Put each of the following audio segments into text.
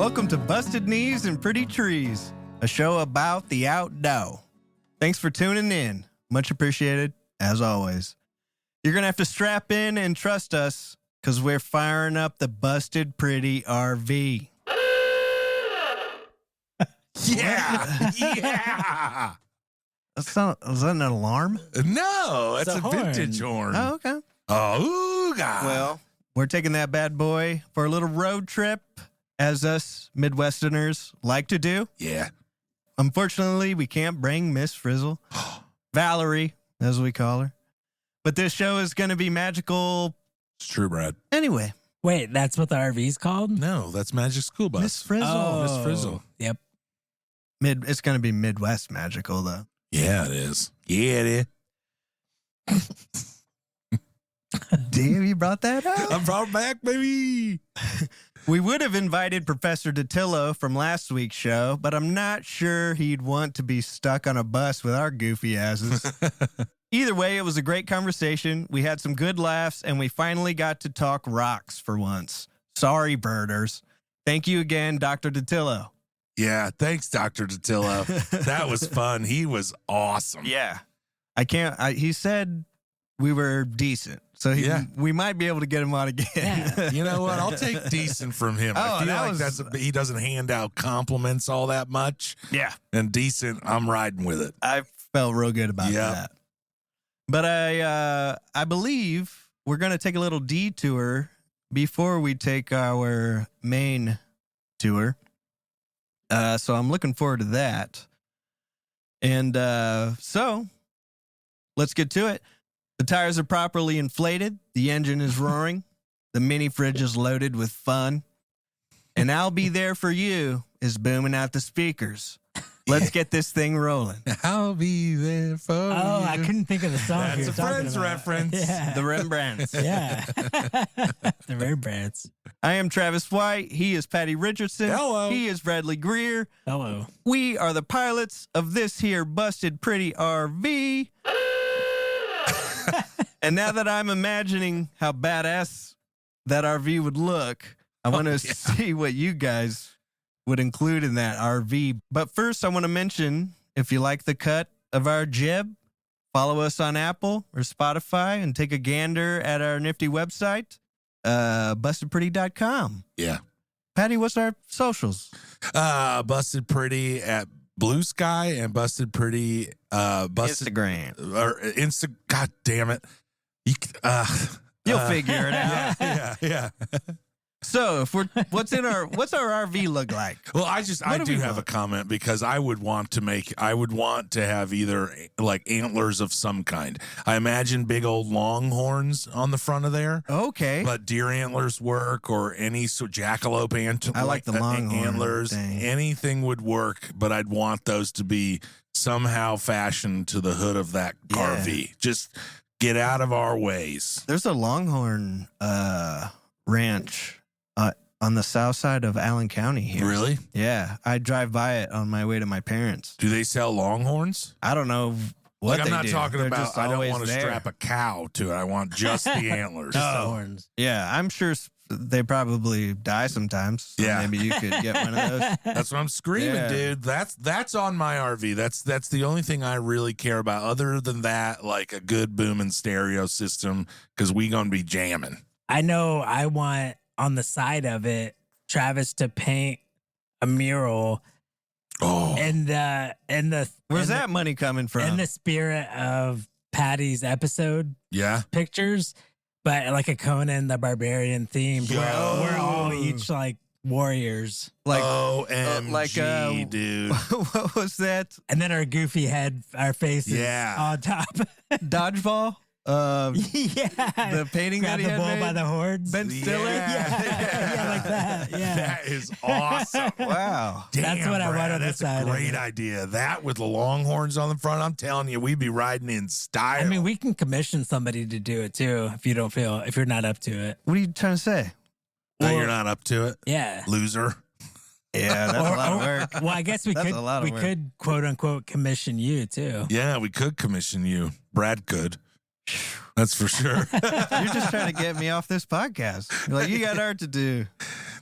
Welcome to Busted Knees and Pretty Trees, a show about the outdoor. Thanks for tuning in. Much appreciated, as always. You're going to have to strap in and trust us, because we're firing up the Busted Pretty RV. Yeah. Yeah. Is that an alarm? No, it's a horn. vintage horn. Oh, okay. Oh, God. Well, we're taking that bad boy for a little road trip, as us Midwesterners like to do. Yeah. Unfortunately, we can't bring Miss Frizzle, Valerie, as we call her. But this show is going to be magical It's true, Brad. anyway. Wait, that's what the RV's called? No, that's Magic School Bus. Miss Frizzle. Oh, Miss Frizzle. Yep. It's going to be Midwest magical, though. Yeah, it is. Yeah, it is. Damn, you brought that up. I'm brought back, baby. We would have invited Professor DeTillo from last week's show, but I'm not sure he'd want to be stuck on a bus with our goofy asses. Either way, it was a great conversation. We had some good laughs, and we finally got to talk rocks for once. Sorry, birders. Thank you again, Dr. DeTillo. Yeah, thanks, Dr. DeTillo. That was fun. He was awesome. Yeah. He said we were decent, so we might be able to get him on again. Yeah. You know what? I'll take decent from him. I feel like he doesn't hand out compliments all that much. Yeah. And decent, I'm riding with it. I felt real good about that. But I believe we're going to take a little detour before we take our main tour. So I'm looking forward to that. And so let's get to it. The tires are properly inflated. The engine is roaring. The mini fridge is loaded with fun. And I'll Be There For You is booming out the speakers. Let's get this thing rolling. I'll be there for you. Oh, I couldn't think of the song. That's you were a talking Friends about. reference. Yeah. The Rembrandts. Yeah. The Rembrandts. I am Travis White. He is Patty Richardson. Hello. He is Bradley Greer. Hello. We are the pilots of this here busted pretty RV. And now that I'm imagining how badass that RV would look, I want to see what you guys would include in that RV. But first, I want to mention, if you like the cut of our jib, follow us on Apple or Spotify and take a gander at our nifty website, bustedpretty.com. Yeah. Patty, what's our socials? Busted Pretty at Blue Sky and Busted Pretty Instagram. Or God damn it. You'll figure it out. Yeah. So, what's our RV look like? Well, I do have a comment because I would want to have either like antlers of some kind. I imagine big old longhorns on the front of there. Okay. But deer antlers work, or any jackalope antlers. I like the longhorn antlers. thing. Anything would work, but I'd want those to be somehow fashioned to the hood of that RV. Just get out of our ways. There's a longhorn ranch on the south side of Allen County here. Really? Yeah. I drive by it on my way to my parents. Do they sell longhorns? I don't know what I'm they not do. talking They're about, just I don't always want to there. strap a cow to it. I want just the antlers. Just the horns. Yeah, I'm sure they probably die sometimes. So Yeah. maybe you could get one of those. That's what I'm screaming, Yeah. dude. That's on my RV. That's the only thing I really care about. Other than that, like a good booming stereo system, because we gonna be jamming. I know I want on the side of it, Travis to paint a mural Oh, in the Where's that money coming from? in the spirit of Patty's episode yeah. pictures, but like a Conan the Barbarian theme where Yo. we're all each like warriors. like, OMG, dude. what was that? And then our goofy head, our faces Yeah. on top. Dodgeball? Yeah. The painting Grab that he the had bull made? by the horns. Ben Stiller? Yeah, like that. Yeah. That is awesome. Wow. Damn, That's what I Brad, want on the That's side a of great it. idea. That with the longhorns on the front, I'm telling you, we'd be riding in style. I mean, we can commission somebody to do it too if you're not up to it. What are you trying to say? No, you're not up to it, Yeah. loser. Yeah, that's a lot of work. Well, I guess we That's a lot of work. could quote unquote commission you too. Yeah, we could commission you. Brad could. That's for sure. You're just trying to get me off this podcast. You're like, you got art to do.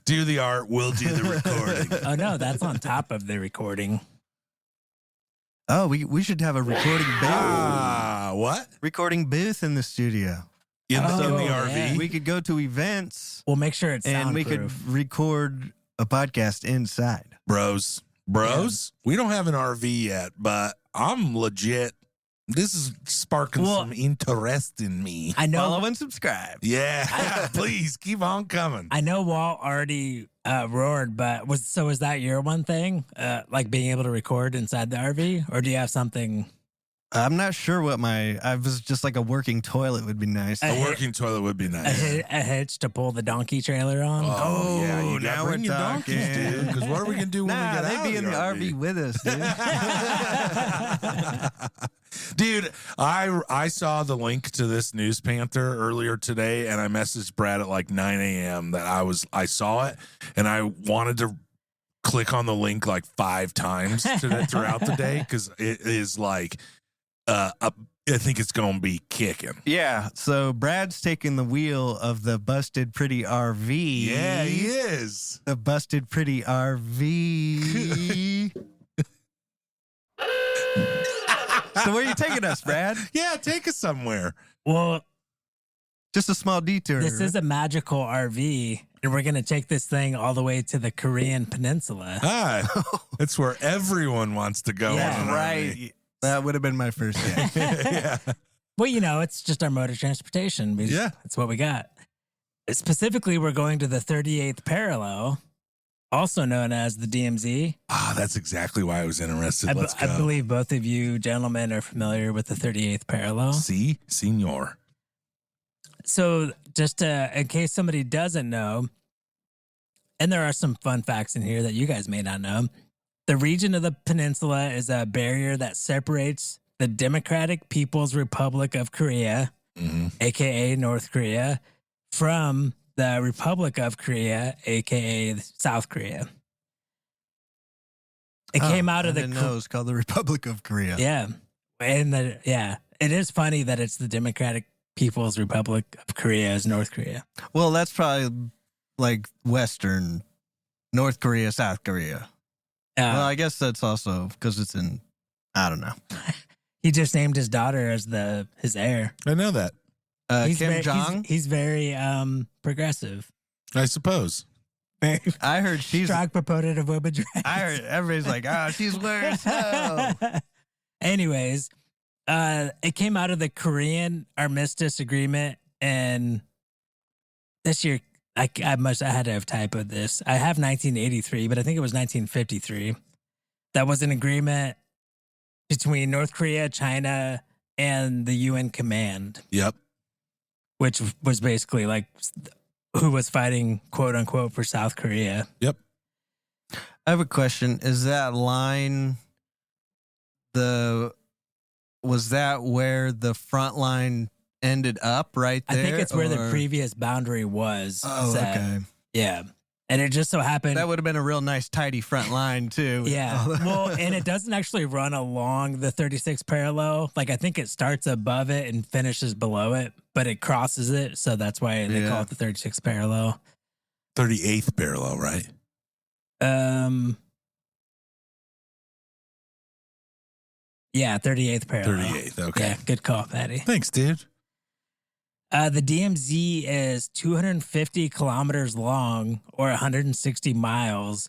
Do the art, we'll do the recording. Oh no, that's on top of the recording. Oh, we should have a recording booth. What? Recording booth in the studio. In the yeah. RV? We could go to events We'll make sure it's and we soundproof. could record a podcast inside. Bros, we don't have an RV yet, but I'm legit. This is sparking some interest in me. I know. Follow and subscribe. Yeah, please keep on coming. I know Walt already roared, but was that your one thing? Like being able to record inside the RV? Or do you have something? I'm not sure what I was just like a working toilet would be nice. A working toilet would be nice. A hitch to pull the donkey trailer on? Oh, yeah. You now gotta bring we're your donkeys, talking. dude. Because what are we going to do when we get out they'd be of in the RV with us, dude. Dude, I saw the link to this News Panther earlier today, and I messaged Brad at like 9 a.m. that I saw it, and I wanted to click on the link like 5 times throughout the day because it is like, I think it's going to be kicking. Yeah, so Brad's taking the wheel of the Busted Pretty RV. Yeah, he is. The Busted Pretty RV. So where are you taking us, Brad? Yeah, take us somewhere. Well, Just a small detour. this is a magical RV, and we're going to take this thing all the way to the Korean Peninsula. That's where everyone wants to go. Yeah, on an right. RV. That would have been my first guess. Yeah. Well, it's just our mode of transportation. Yeah. That's what we got. Specifically, we're going to the 38th parallel, also known as the DMZ. That's exactly why I was interested. Let's go. I believe both of you gentlemen are familiar with the 38th parallel. See, senor. So just in case somebody doesn't know, and there are some fun facts in here that you guys may not know, the region of the peninsula is a barrier that separates the Democratic People's Republic of Korea, aka North Korea, from the Republic of Korea, aka South Korea. It came out of I the didn't know it was called the Republic of Korea. Yeah. And it is funny that it's the Democratic People's Republic of Korea as North Korea. Well, that's probably like Western North Korea, South Korea. Well, I guess that's also because it's in, I don't know. He just named his daughter as his heir. I know that. Kim Jong? He's very progressive. I suppose. Very I heard she's. strong proponent of women's rights. I heard everybody's like, she's wearing snow. Anyways, it came out of the Korean Armistice Agreement, and this year, I had to have typoed this. I have 1983, but I think it was 1953. That was an agreement between North Korea, China, and the UN command. Yep. Which was basically like who was fighting, quote unquote, for South Korea. Yep. I have a question. Is that line was that where the front line ended up right there? I think it's where the previous boundary was. Oh, set. okay. Yeah. And it just so happened. That would have been a real nice, tidy front line, too. Yeah. Well, and it doesn't actually run along the 36th parallel. Like, I think it starts above it and finishes below it, but it crosses it. So that's why they call it the 36th parallel. 38th parallel, right? Yeah, 38th parallel. 38th, okay. Yeah, good call, Patty. Thanks, dude. The DMZ is 250 kilometers long or 160 miles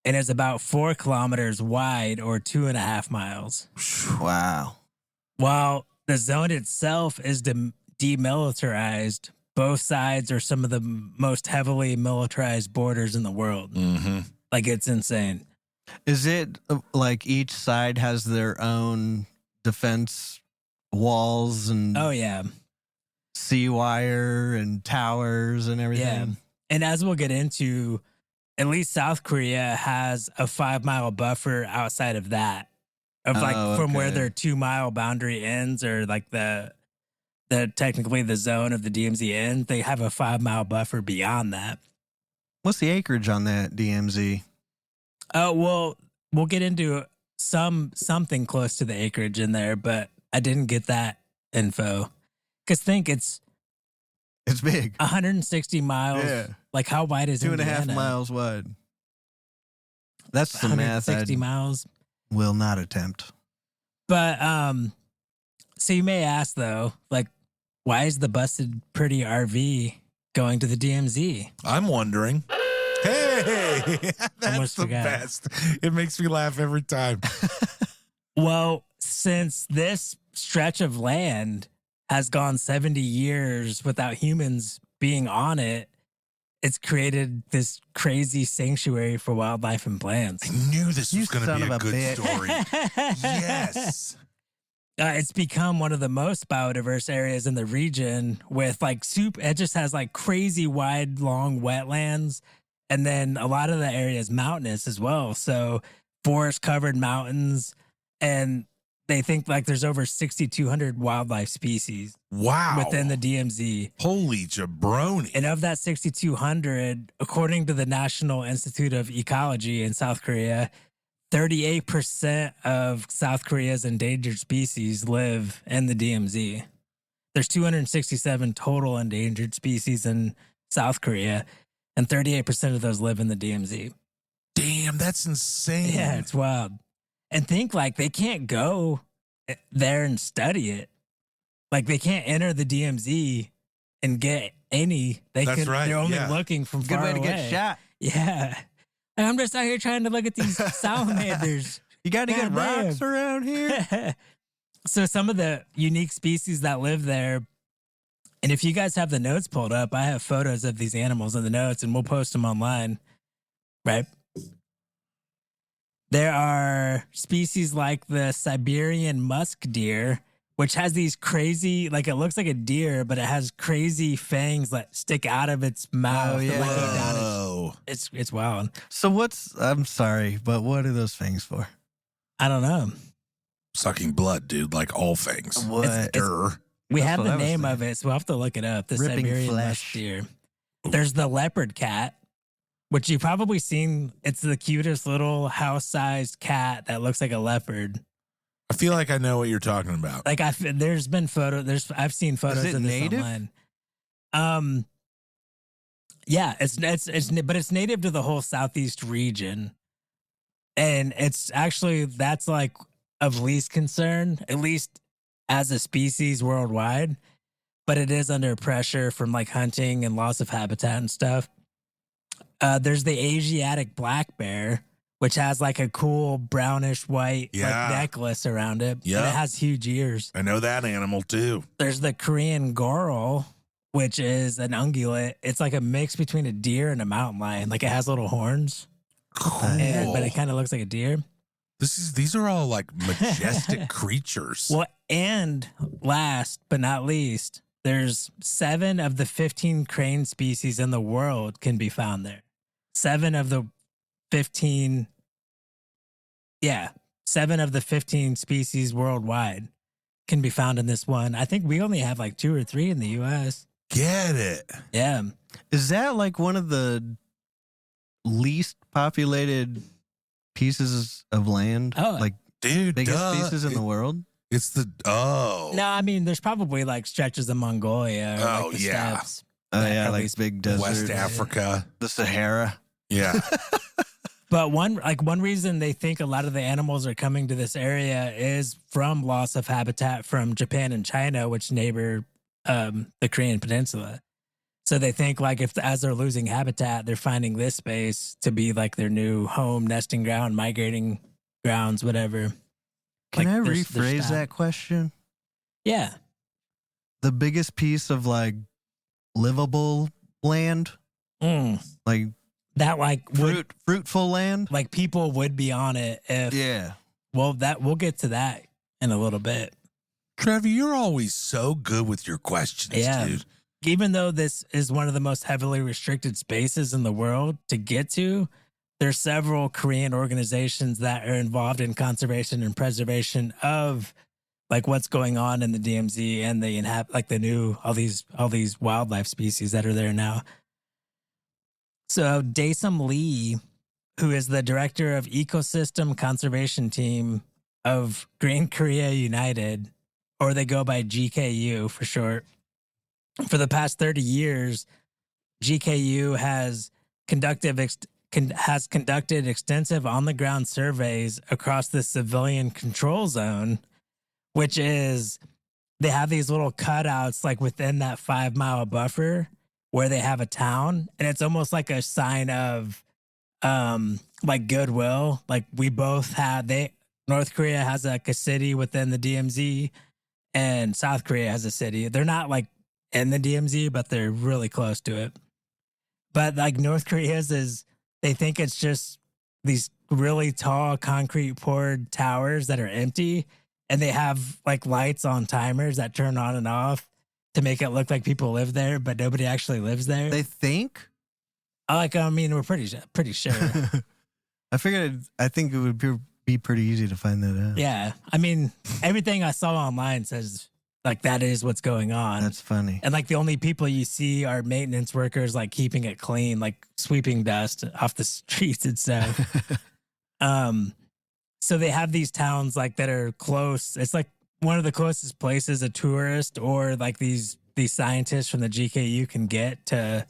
and is about 4 kilometers wide or 2.5 miles. Wow. While the zone itself is demilitarized, both sides are some of the most heavily militarized borders in the world. Mm-hmm. Like, it's insane. Is it like each side has their own defense walls and Oh, yeah. sea wire and towers and everything? Yeah. And as we'll get into, at least South Korea has a 5-mile buffer outside of that. From where their 2-mile boundary ends, or like the technically the zone of the DMZ ends, they have a 5-mile buffer beyond that. What's the acreage on that DMZ? Well, we'll get into something close to the acreage in there, but I didn't get that info. Because think it's big. 160 miles Like, how wide is 2.5 Indiana? miles wide. That's the math I 160 miles. will not attempt. But so you may ask though, like, why is the busted pretty RV going to the DMZ? I'm wondering. Hey, that's Almost the forgot. best. It makes me laugh every time. Well, since this stretch of land has gone 70 years without humans being on it, it's created this crazy sanctuary for wildlife and plants. I knew this You was going to son be of a a good bitch. story. Yes. It's become one of the most biodiverse areas in the region with like it just has like crazy wide, long wetlands. And then a lot of the area is mountainous as well. So forest covered mountains. And they think like there's over 6,200 wildlife species Wow. within the DMZ. Holy jabroni. And of that 6,200, according to the National Institute of Ecology in South Korea, 38% of South Korea's endangered species live in the DMZ. There's 267 total endangered species in South Korea, and 38% of those live in the DMZ. Damn, that's insane. Yeah, it's wild. And think like they can't go there and study it. Like they can't enter the DMZ and get any. That's right, They're only yeah. looking from Good far way to away. get shot. Yeah. And I'm just out here trying to look at these salamanders. You got any good Goddamn. rocks around here? So some of the unique species that live there, and if you guys have the notes pulled up, I have photos of these animals in the notes and we'll post them online, right? There are species like the Siberian musk deer, which has these crazy, like it looks like a deer, but it has crazy fangs that stick out of its mouth. Oh, and, yeah. like, go down Whoa. it's wild. So I'm sorry, but what are those things for? I don't know. Sucking blood, dude, like all things. What? Durr. We That's have what the I was name thinking. of it, so we'll have to look it up. The Ripping Siberian musk flesh. deer. There's the leopard cat, which you've probably seen. It's the cutest little house-sized cat that looks like a leopard. I feel like I know what you're talking about. Like there's been I've seen photos it of this native? online. Yeah, but it's native to the whole southeast region, and it's actually that's like of least concern, at least as a species worldwide. But it is under pressure from like hunting and loss of habitat and stuff. There's the Asiatic black bear, which has like a cool brownish white Yeah. like necklace around it. Yeah. And it has huge ears. I know that animal too. There's the Korean goral, which is an ungulate. It's like a mix between a deer and a mountain lion. Like it has little horns, Cool. but it kind of looks like a deer. These are all like majestic creatures. Well, and last but not least, there's 7 of the 15 crane species in the world can be found there. 7 of the 15 species worldwide can be found in this one. I think we only have like 2 or 3 in the US. Get it. Yeah. Is that like one of the least populated pieces of land? Oh, like Dude, biggest duh. pieces in the world? It's the No, I mean, there's probably like stretches of Mongolia. Or Oh, like the yeah. steppes. Oh Yeah, yeah, at like least big desert, West Africa. the Sahara. Yeah. But one reason they think a lot of the animals are coming to this area is from loss of habitat from Japan and China, which neighbor the Korean Peninsula. So they think like as they're losing habitat, they're finding this space to be like their new home, nesting ground, migrating grounds, whatever. Can Like, I they're rephrase stopped. that question? Yeah. The biggest piece of like livable land, like That like fruitful land. like people would be on it if Yeah. well we'll get to that in a little bit. Trevor, you're always so good with your questions, Yeah. dude. Even though this is one of the most heavily restricted spaces in the world to get to, there's several Korean organizations that are involved in conservation and preservation of like what's going on in the DMZ and the like the new all these wildlife species that are there now. So Daesum Lee, who is the director of ecosystem conservation team of Green Korea United, or they go by GKU for short. For the past 30 years, GKU has conducted extensive on-the-ground surveys across the civilian control zone, which is they have these little cutouts like within that 5-mile buffer where they have a town, and it's almost like a sign of like goodwill. Like we both had North Korea has like a city within the DMZ, and South Korea has a city. They're not like in the DMZ, but they're really close to it. But like North Korea's is, they think it's just these really tall concrete poured towers that are empty, and they have like lights on timers that turn on and off to make it look like people live there, but nobody actually lives there. They think? I mean, we're pretty sure. I think it would be pretty easy to find that out. Yeah. I mean, everything I saw online says like that is what's going on. That's funny. And like the only people you see are maintenance workers, like keeping it clean, like sweeping dust off the streets and stuff. So they have these towns like that are close. It's like one of the closest places a tourist or like these scientists from the GKU can get to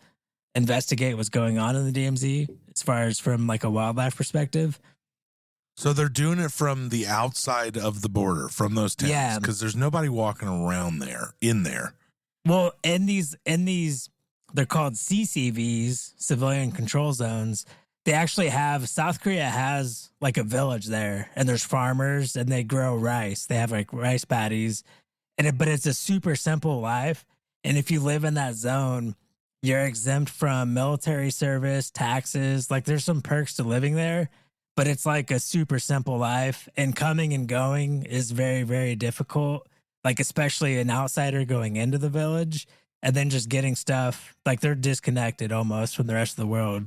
investigate what's going on in the DMZ as far as from like a wildlife perspective. So they're doing it from the outside of the border, from those towns. Yeah. Because there's nobody walking around in there. Well, in these, they're called CCVs, civilian control zones. They actually have, South Korea has like a village there, and there's farmers and they grow rice. They have like rice paddies, but it's a super simple life. And if you live in that zone, you're exempt from military service, taxes. Like there's some perks to living there, but it's like a super simple life. And coming and going is very, very difficult. Like especially an outsider going into the village and then just getting stuff. Like they're disconnected almost from the rest of the world.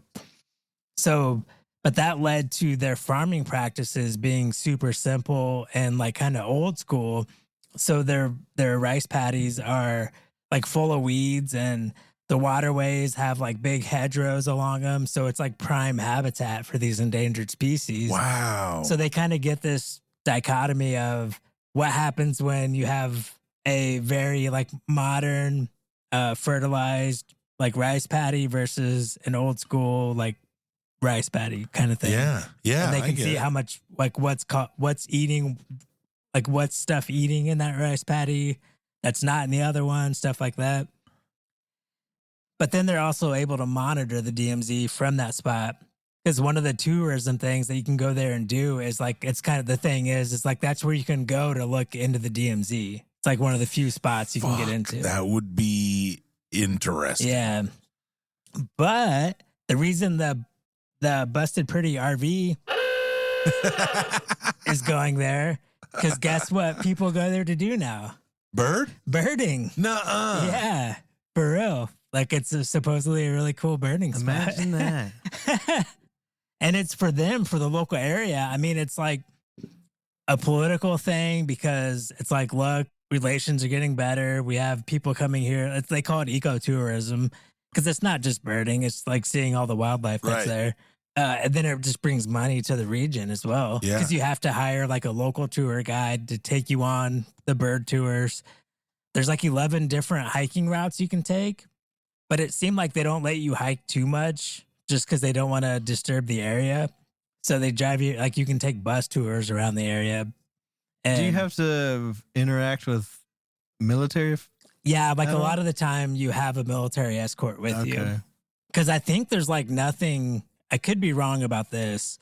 So, but that led to their farming practices being super simple and like kind of old school. So their rice paddies are like full of weeds, and the waterways have like big hedgerows along them. So it's like prime habitat for these endangered species. Wow. So they kind of get this dichotomy of what happens when you have a very like modern, fertilized like rice paddy versus an old school like rice paddy kind of thing. Yeah. Yeah. And they can see how much like what's eating, like what's stuff eating in that rice paddy that's not in the other one, stuff like that. But then they're also able to monitor the DMZ from that spot, because one of the tourism things that you can go there and do is like, it's kind of the thing is, it's like that's where you can go to look into the DMZ. It's like one of the few spots you can get into. That would be interesting. Yeah. But the reason the Busted Pretty RV is going there, because guess what people go there to do now? Birding. Nuh-uh. Yeah, for real. Like it's supposedly a really cool birding spot. Imagine that. And it's for them, for the local area. I mean, it's like a political thing because it's like, look, relations are getting better. We have people coming here. They call it ecotourism because it's not just birding. It's like seeing all the wildlife that's there. And then it just brings money to the region as well. Because you have to hire like a local tour guide to take you on the bird tours. There's like 11 different hiking routes you can take, but it seemed like they don't let you hike too much just because they don't want to disturb the area. So they drive you, like you can take bus tours around the area. And do you have to interact with military? Yeah, like a lot of the time you have a military escort with you. Because I think there's like nothing, I could be wrong about this.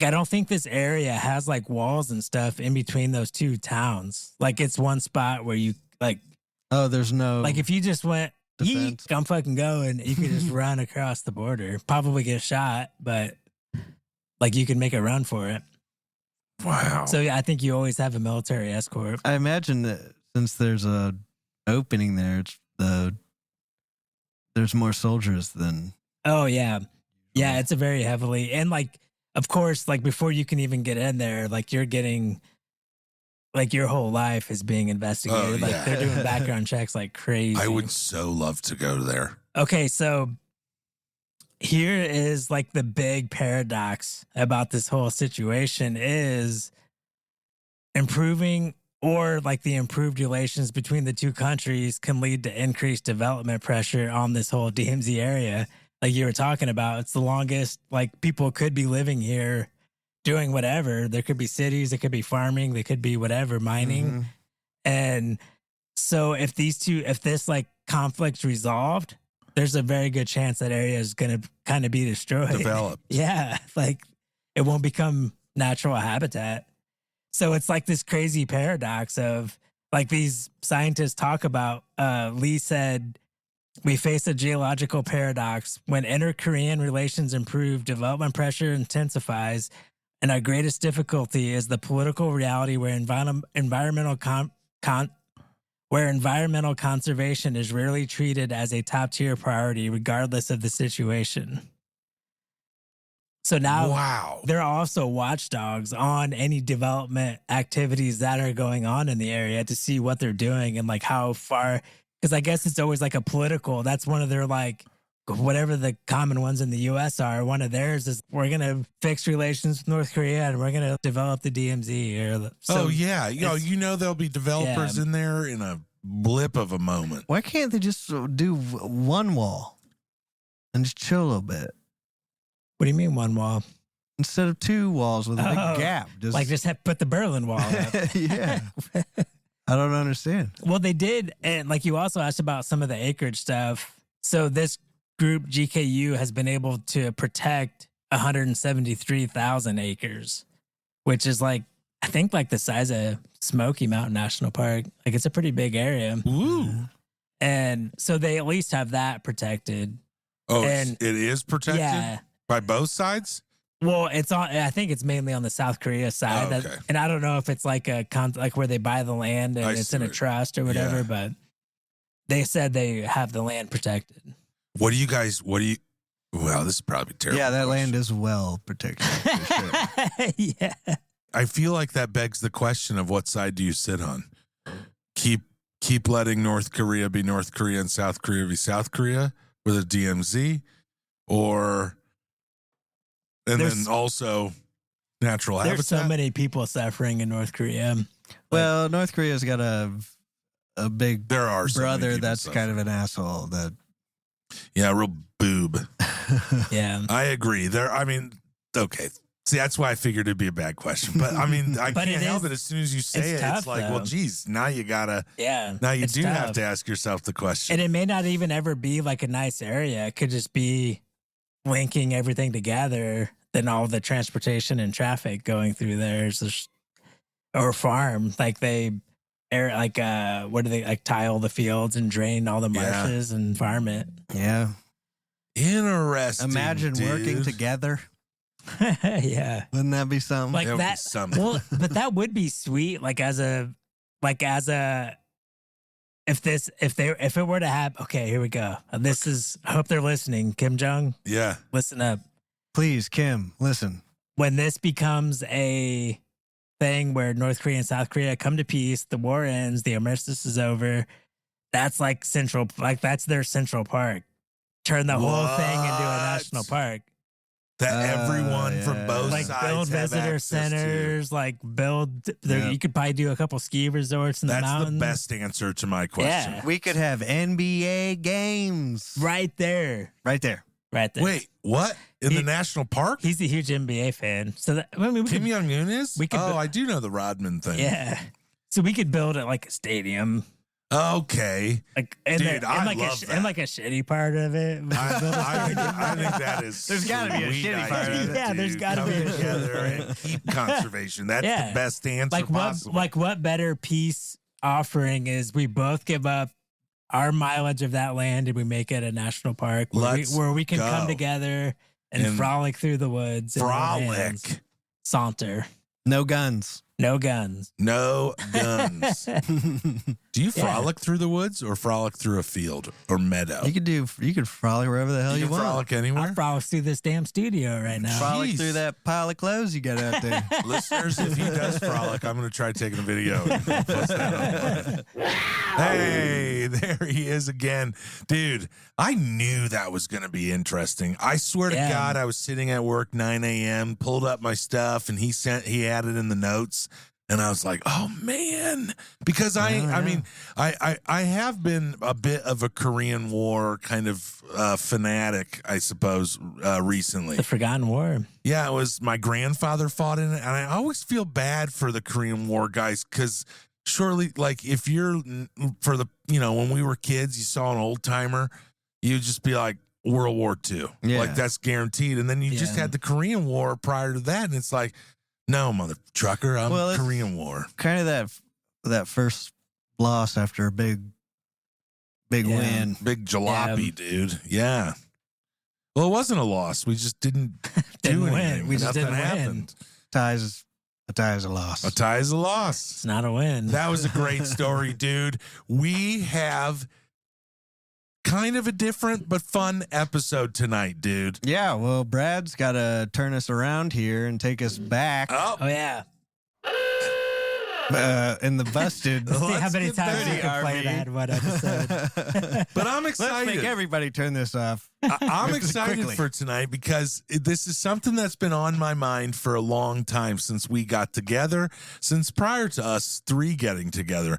I don't think this area has like walls and stuff in between those two towns. Like it's one spot where you like, oh, there's no, like if you just went, defense. I'm fucking going, you could just run across the border, probably get shot, but like you can make a run for it. Wow. So yeah, I think you always have a military escort. I imagine that since there's a opening there, there's more soldiers than. Oh yeah. Yeah, it's a very heavily, and like, of course, like before you can even get in there, like you're getting, like your whole life is being investigated. Like they're doing background checks like crazy. I would so love to go there. Okay, so here is like the big paradox about this whole situation is improving or like the improved relations between the two countries can lead to increased development pressure on this whole DMZ area. Like you were talking about, it's the longest, like people could be living here doing whatever. There could be cities, it could be farming, they could be whatever, mining. Mm-hmm. And so if this like conflict's resolved, there's a very good chance that area is going to kind of be destroyed. Developed. Yeah. Like it won't become natural habitat. So it's like this crazy paradox of like these scientists talk about. Lee said, we face a geological paradox. When inter-Korean relations improve, development pressure intensifies, and our greatest difficulty is the political reality where environmental conservation is rarely treated as a top-tier priority, regardless of the situation. So now there are also watchdogs on any development activities that are going on in the area to see what they're doing and like how far, because I guess it's always like a political, that's one of their like, whatever the common ones in the U.S. are, one of theirs is we're going to fix relations with North Korea and we're going to develop the DMZ. You know there'll be developers in there in a blip of a moment. Why can't they just do one wall and just chill a little bit? What do you mean one wall? Instead of two walls with a big gap. Just put the Berlin Wall up. Yeah. I don't understand. Well, they did. And like you also asked about some of the acreage stuff. So this group, GKU, has been able to protect 173,000 acres, which is like, I think like the size of Smoky Mountain National Park. Like it's a pretty big area. Ooh. And so they at least have that protected. Oh, and it is protected? Yeah. By both sides? Well, it's on. I think it's mainly on the South Korea side, okay. and I don't know if it's like like where they buy the land and it's in a trust or whatever. But they said they have the land protected. Well, this is probably terrible. Yeah, that land is well protected. For sure. Yeah. I feel like that begs the question of what side do you sit on? Keep letting North Korea be North Korea and South Korea be South Korea with a DMZ, then also natural habitat. There's so many people suffering in North Korea. Well, North Korea's got a big brother that's kind of an asshole. That real boob. Yeah, I agree. Okay. See, that's why I figured it'd be a bad question. But I mean, I can't help it. As soon as you say it, it's like, well, geez, now you gotta. Yeah. Now you do have to ask yourself the question. And it may not even ever be like a nice area. It could just be linking everything together. Then all the transportation and traffic going through there or farm. Like they what do they like tile the fields and drain all the marshes and farm it. Yeah. Interesting. Imagine working together. Yeah. Wouldn't that be something? Like that. Well, but that would be sweet. If it were to happen, okay, here we go. I hope they're listening. Kim Jong. Yeah. Listen up. Please, Kim, listen. When this becomes a thing where North Korea and South Korea come to peace, the war ends, the armistice is over, that's like that's their Central Park. Turn the whole thing into a national park. That everyone from both sides build visitor centers, you could probably do a couple ski resorts in the mountains. That's the best answer to my question. Yeah. We could have NBA games. Right there. Wait, what? In the national park? He's a huge NBA fan. So Kim Jong-un is? I do know the Rodman thing. Yeah. So we could build it like a stadium. Okay. And Dude, I love that. And like a shitty part of it. I think that is. There's got to be a shitty part of it. Yeah, there's got to be together and keep conservation. That's the best answer possible. What better peace offering is we both give up our mileage of that land and we make it a national park where we can come together and frolic through the woods. Frolic. Saunter. No guns. No guns. No guns. Do you frolic through the woods or frolic through a field or meadow? You could frolic wherever the hell you want. Frolic anywhere. I frolic through this damn studio right now. Frolic through that pile of clothes you got out there. Listeners, if he does frolic, I'm going to try taking a video and post that online. Hey, there he is again. Dude, I knew that was going to be interesting. I swear to God, I was sitting at work 9 a.m., pulled up my stuff, and he had it in the notes. And I was like, oh man, because I mean, I have been a bit of a Korean War kind of fanatic, I suppose, recently. The Forgotten War. Yeah, it was my grandfather fought in it. And I always feel bad for the Korean War guys because surely, like, if you're for the, when we were kids, you saw an old timer, you'd just be like, World War II. Yeah. Like, that's guaranteed. And then you just had the Korean War prior to that. And it's like, no, mother trucker, I'm Korean War. Kind of that first loss after a big win. Big jalopy, dude. Yeah. Well, it wasn't a loss. We just didn't do anything. We just didn't happened. A tie is a loss. A tie is a loss. It's not a win. That was a great story, dude. We have kind of a different but fun episode tonight, dude. Yeah, well, Brad's got to turn us around here and take us back. Oh yeah. In the busted. Let's see how many times you can play that in one episode. But I'm excited. Let's make everybody turn this off. I'm excited for tonight because this is something that's been on my mind for a long time since we got together, since prior to us three getting together.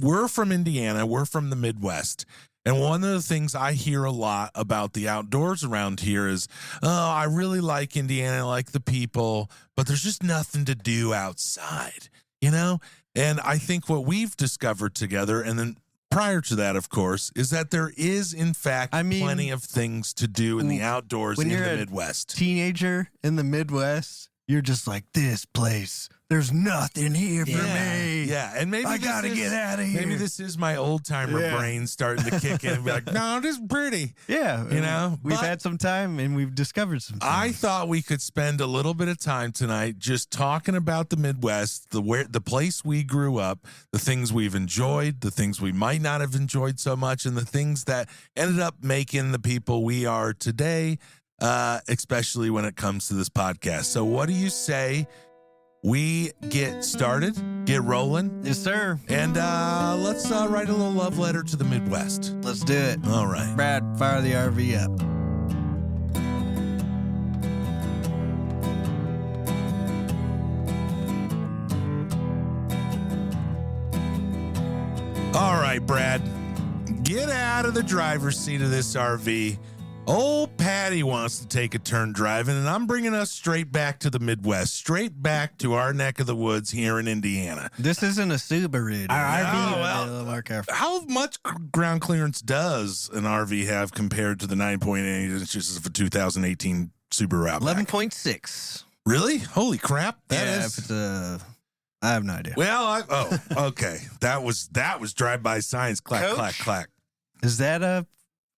We're from Indiana, we're from the Midwest. And one of the things I hear a lot about the outdoors around here is, oh, I really like Indiana, I like the people, but there's just nothing to do outside, And I think what we've discovered together, and then prior to that, of course, is that there is, in fact, plenty of things to do in the outdoors in the Midwest. Teenager in the Midwest, you're just like, this place, there's nothing here for me. Yeah, and maybe I gotta get out of here. Maybe this is my old timer brain starting to kick in and be like, no, this is pretty. Yeah, we've had some time and we've discovered some things. I thought we could spend a little bit of time tonight just talking about the Midwest, the place we grew up, the things we've enjoyed, the things we might not have enjoyed so much, and the things that ended up making the people we are today. Especially when it comes to this podcast. So what do you say we get started, get rolling? Yes, sir. And let's write a little love letter to the Midwest. Let's do it. All right. Brad, fire the RV up. All right, Brad. Get out of the driver's seat of this RV. Old Patty wants to take a turn driving, and I'm bringing us straight back to the Midwest, straight back to our neck of the woods here in Indiana. This isn't a Subaru. How much ground clearance does an RV have compared to the 9.8 inches of a 2018 Subaru Outback? 11.6. Really? Holy crap! If it's I have no idea. Well, okay. That was drive-by science. Clack, Coach? clack, clack. Is that a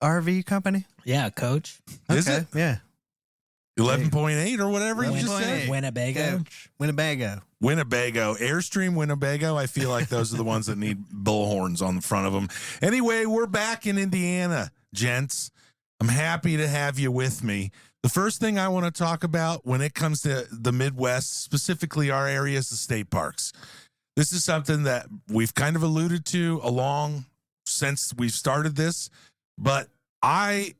RV company? Yeah, Coach. Is it? Yeah. 11.8 or whatever you just said? Winnebago. Coach. Winnebago. Airstream Winnebago. I feel like those are the ones that need bullhorns on the front of them. Anyway, we're back in Indiana, gents. I'm happy to have you with me. The first thing I want to talk about when it comes to the Midwest, specifically our area, is the state parks. This is something that we've kind of alluded to along since we've started this, but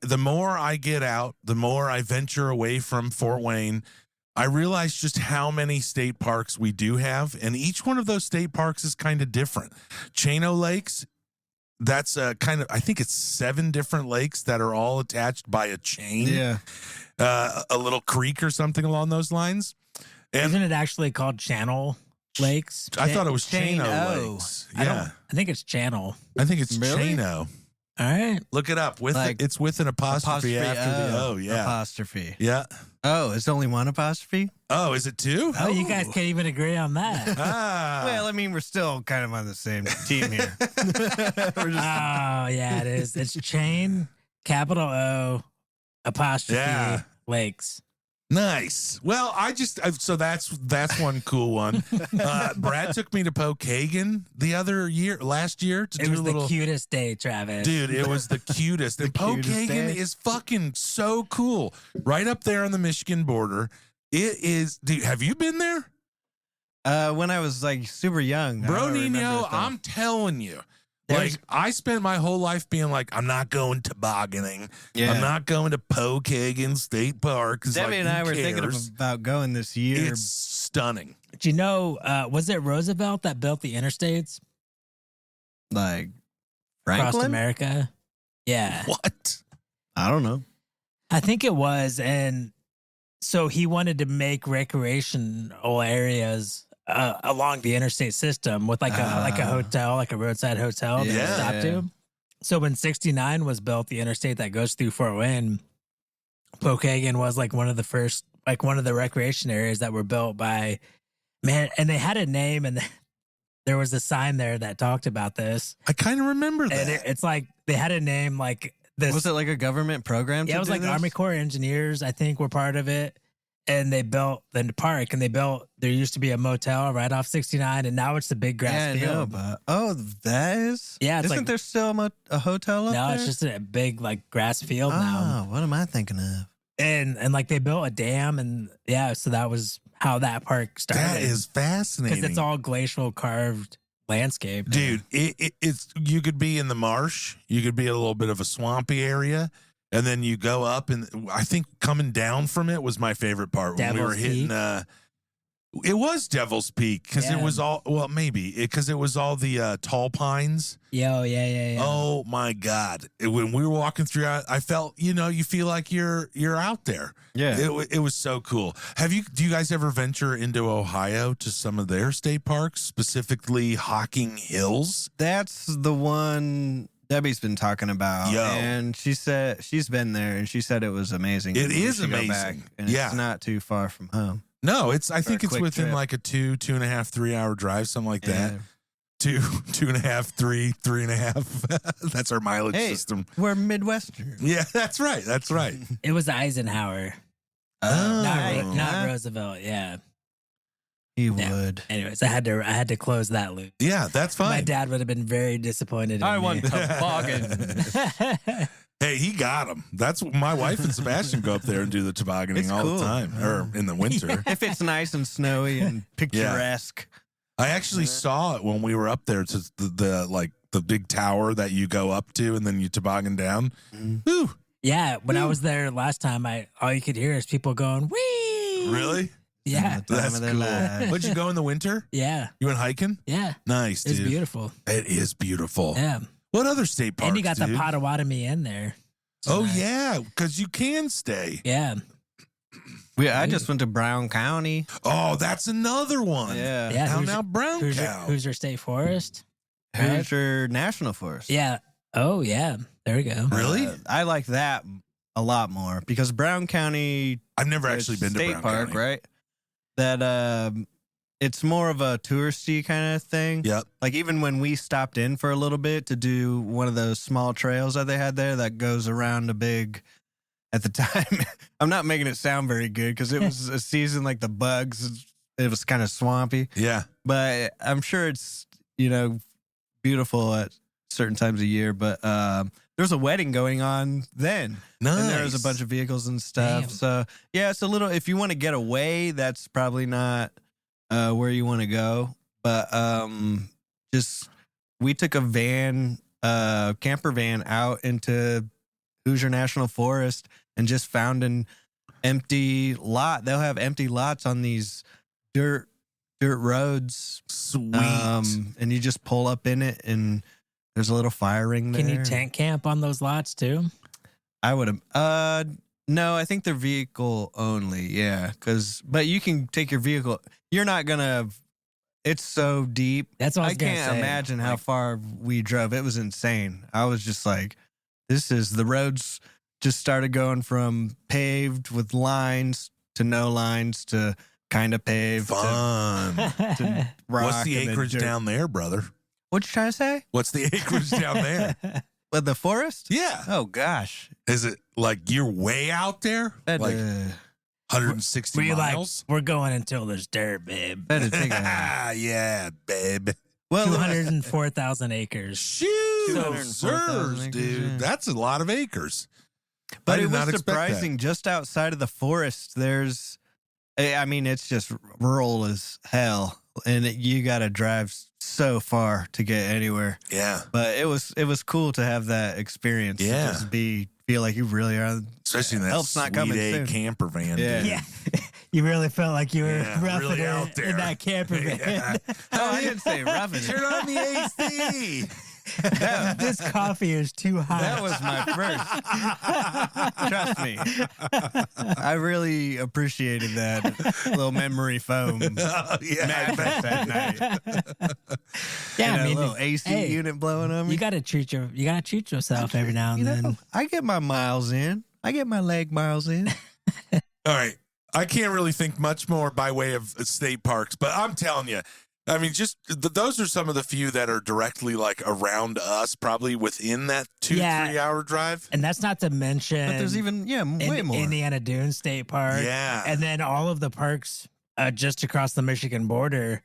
the more I get out, the more I venture away from Fort Wayne, I realize just how many state parks we do have. And each one of those state parks is kind of different. Chano Lakes, that's I think it's 7 different lakes that are all attached by a chain. Yeah. A little creek or something along those lines. And isn't it actually called Channel Lakes? I thought it was Chano. Lakes. Yeah. I think it's Channel. I think it's Really? Chano. All right. Look it up. It's with an apostrophe after the O. Yeah. Apostrophe. Yeah. Oh, it's only one apostrophe? Oh, is it 2? Oh, you guys can't even agree on that. Ah. Well, we're still kind of on the same team here. Oh, yeah, it is. It's chain, capital O, apostrophe, Lakes. Nice. Well, so that's one cool one. Brad took me to Pokagon last year to it do was a little. The cutest day, Travis. Dude, it was the cutest. And Pokagon is fucking so cool. Right up there on the Michigan border. It is. Dude, have you been there? When I was super young. Bro Nino, I'm telling you. I spent my whole life being like, I'm not going tobogganing. Yeah. I'm not going to Pokagon State Park. Debbie and I were thinking about going this year. It's stunning. Do you know, was it Roosevelt that built the interstates Like across Franklin? America? Yeah. What? I don't know. I think it was. And so he wanted to make recreational areas along the interstate system with like a hotel, like a roadside hotel that you Yeah. stop to. So when 69 was built, the interstate that goes through Fort Wayne, Pokagon was like one of the first, like one of the recreation areas that were built by, man, and they had a name, and there was a sign there that talked about this. I kind of remember that. And it's like they had a name like this. Was it like a government program? Yeah, it was like Army Corps engineers, I think, were part of it. And they built the park, and there used to be a motel right off 69, and now it's the big grass field. But that is? Yeah, it's Isn't like- there still a hotel up No, there? it's just a big like grass field now. Oh, what am I thinking of? And like they built a dam, and yeah, so that was how that park started. That is fascinating. because it's all glacial carved landscape, Dude, it's you could be in the marsh, you could be a little bit of a swampy area, and then you go up, and I think coming down from it was my favorite part when we were Devil's hitting. It was Devil's Peak because it Yeah. was all because it was all the tall pines. Yeah. Oh my God! When we were walking through, I felt you feel like you're out there. Yeah. It was so cool. Do you guys ever venture into Ohio to some of their state parks, specifically Hocking Hills? That's the one Debbie's been talking about. Yo. And she said she's been there, and she said it was amazing. It We is should go amazing. back, and Yeah. it's not too far from home. No, I think a it's quick within trip. like a 2.5, 3 hour drive, something like that. Yeah. 2.5, 3.5. That's our mileage Hey, system. we're Midwestern. Yeah, that's right. That's right. It was Eisenhower, Oh. not Roosevelt. Yeah. He Yeah. would. Anyways, I had to close that loop. Yeah, that's My fine. dad would have been very disappointed. In I me. want toboggan. Hey, he got him. That's my wife and Sebastian go up there and do the tobogganing It's all cool. the time, or in the winter. If it's nice and snowy and picturesque. I actually saw it when we were up there to the big tower that you go up to and then you toboggan down. Whew. Yeah, when I was there last time, all you could hear is people going, "Wee!" Really? Yeah, The time That's of their cool. lives. Would you go in the winter? yeah, You went hiking? yeah. Nice, It's dude. beautiful. It is beautiful. Yeah, What other state parks? and you got dude? the Potawatomi in there. Oh Nice. yeah, because you can stay. Yeah, I just went to Brown County. Oh, that's another one. Yeah. yeah. How now, Brown Cow? Hoosier State Forest. Hoosier National Forest. Yeah. Oh, yeah. There we go. Really? I like that a lot more because Brown County I've never actually been to State Brown Park, County. right? That it's more of a touristy kind of thing. Yep. Like even when we stopped in for a little bit to do one of those small trails that they had there that goes around a big. At the time, I'm not making it sound very good because it was a season like the bugs. It was kind of swampy, Yeah. but I'm sure it's beautiful at certain times of year. But there was a wedding going on then. Nice. And there was a bunch of vehicles and stuff. Damn. So yeah, it's a little. If you want to get away, that's probably not where you want to go. But just we took a camper van out into Hoosier National Forest and just found an empty lot. They'll have empty lots on these dirt roads. Sweet. And you just pull up in it, and there's a little fire ring there. Can you tent camp on those lots too? I would have. No, I think they're vehicle only. Yeah, but you can take your vehicle. You're not gonna. It's so deep. That's what I I was gonna can't say. imagine how Like, far we drove. It was insane. I was just like, the roads just started going from paved with lines to no lines to kind of paved Fun. to rock. What's the and then acreage dirt. down there, brother? What you trying to say? What's the acreage down there? With the forest? Yeah. Oh gosh. Is it like you're way out there? That, Like 160 Were you like, miles? we're going until there's dirt, babe. better take a. Yeah, babe. Well, 204,000 acres. Shoot, 204,000 sirs, acres, dude. yeah. That's a lot of acres. But I it did not was expect that. surprising. Just outside of the forest, there's, I mean, it's just rural as hell, and you got to drive so far to get anywhere. Yeah. But it was cool to have that experience. to Yeah. just feel like you really are. Especially in that Help's not coming sweet soon. camper van. Yeah. dude. Yeah. You really felt like you were roughing really it out there in that camper van. Yeah. Oh, I didn't say roughing it. Turn on the AC. This coffee is too hot. That was my first. Trust me. I really appreciated that little memory foam mattress that night. Yeah, And I mean, a little AC hey, unit blowing on me. you gotta treat yourself every now and You know, then. I get my miles in. I get my leg miles in. All right. I can't really think much more by way of state parks, but I'm telling you, I mean, just those are some of the few that are directly like around us, probably within that 2-3 hour drive. And that's not to mention But there's even way more. Indiana Dunes State Park. Yeah. And then all of the parks just across the Michigan border.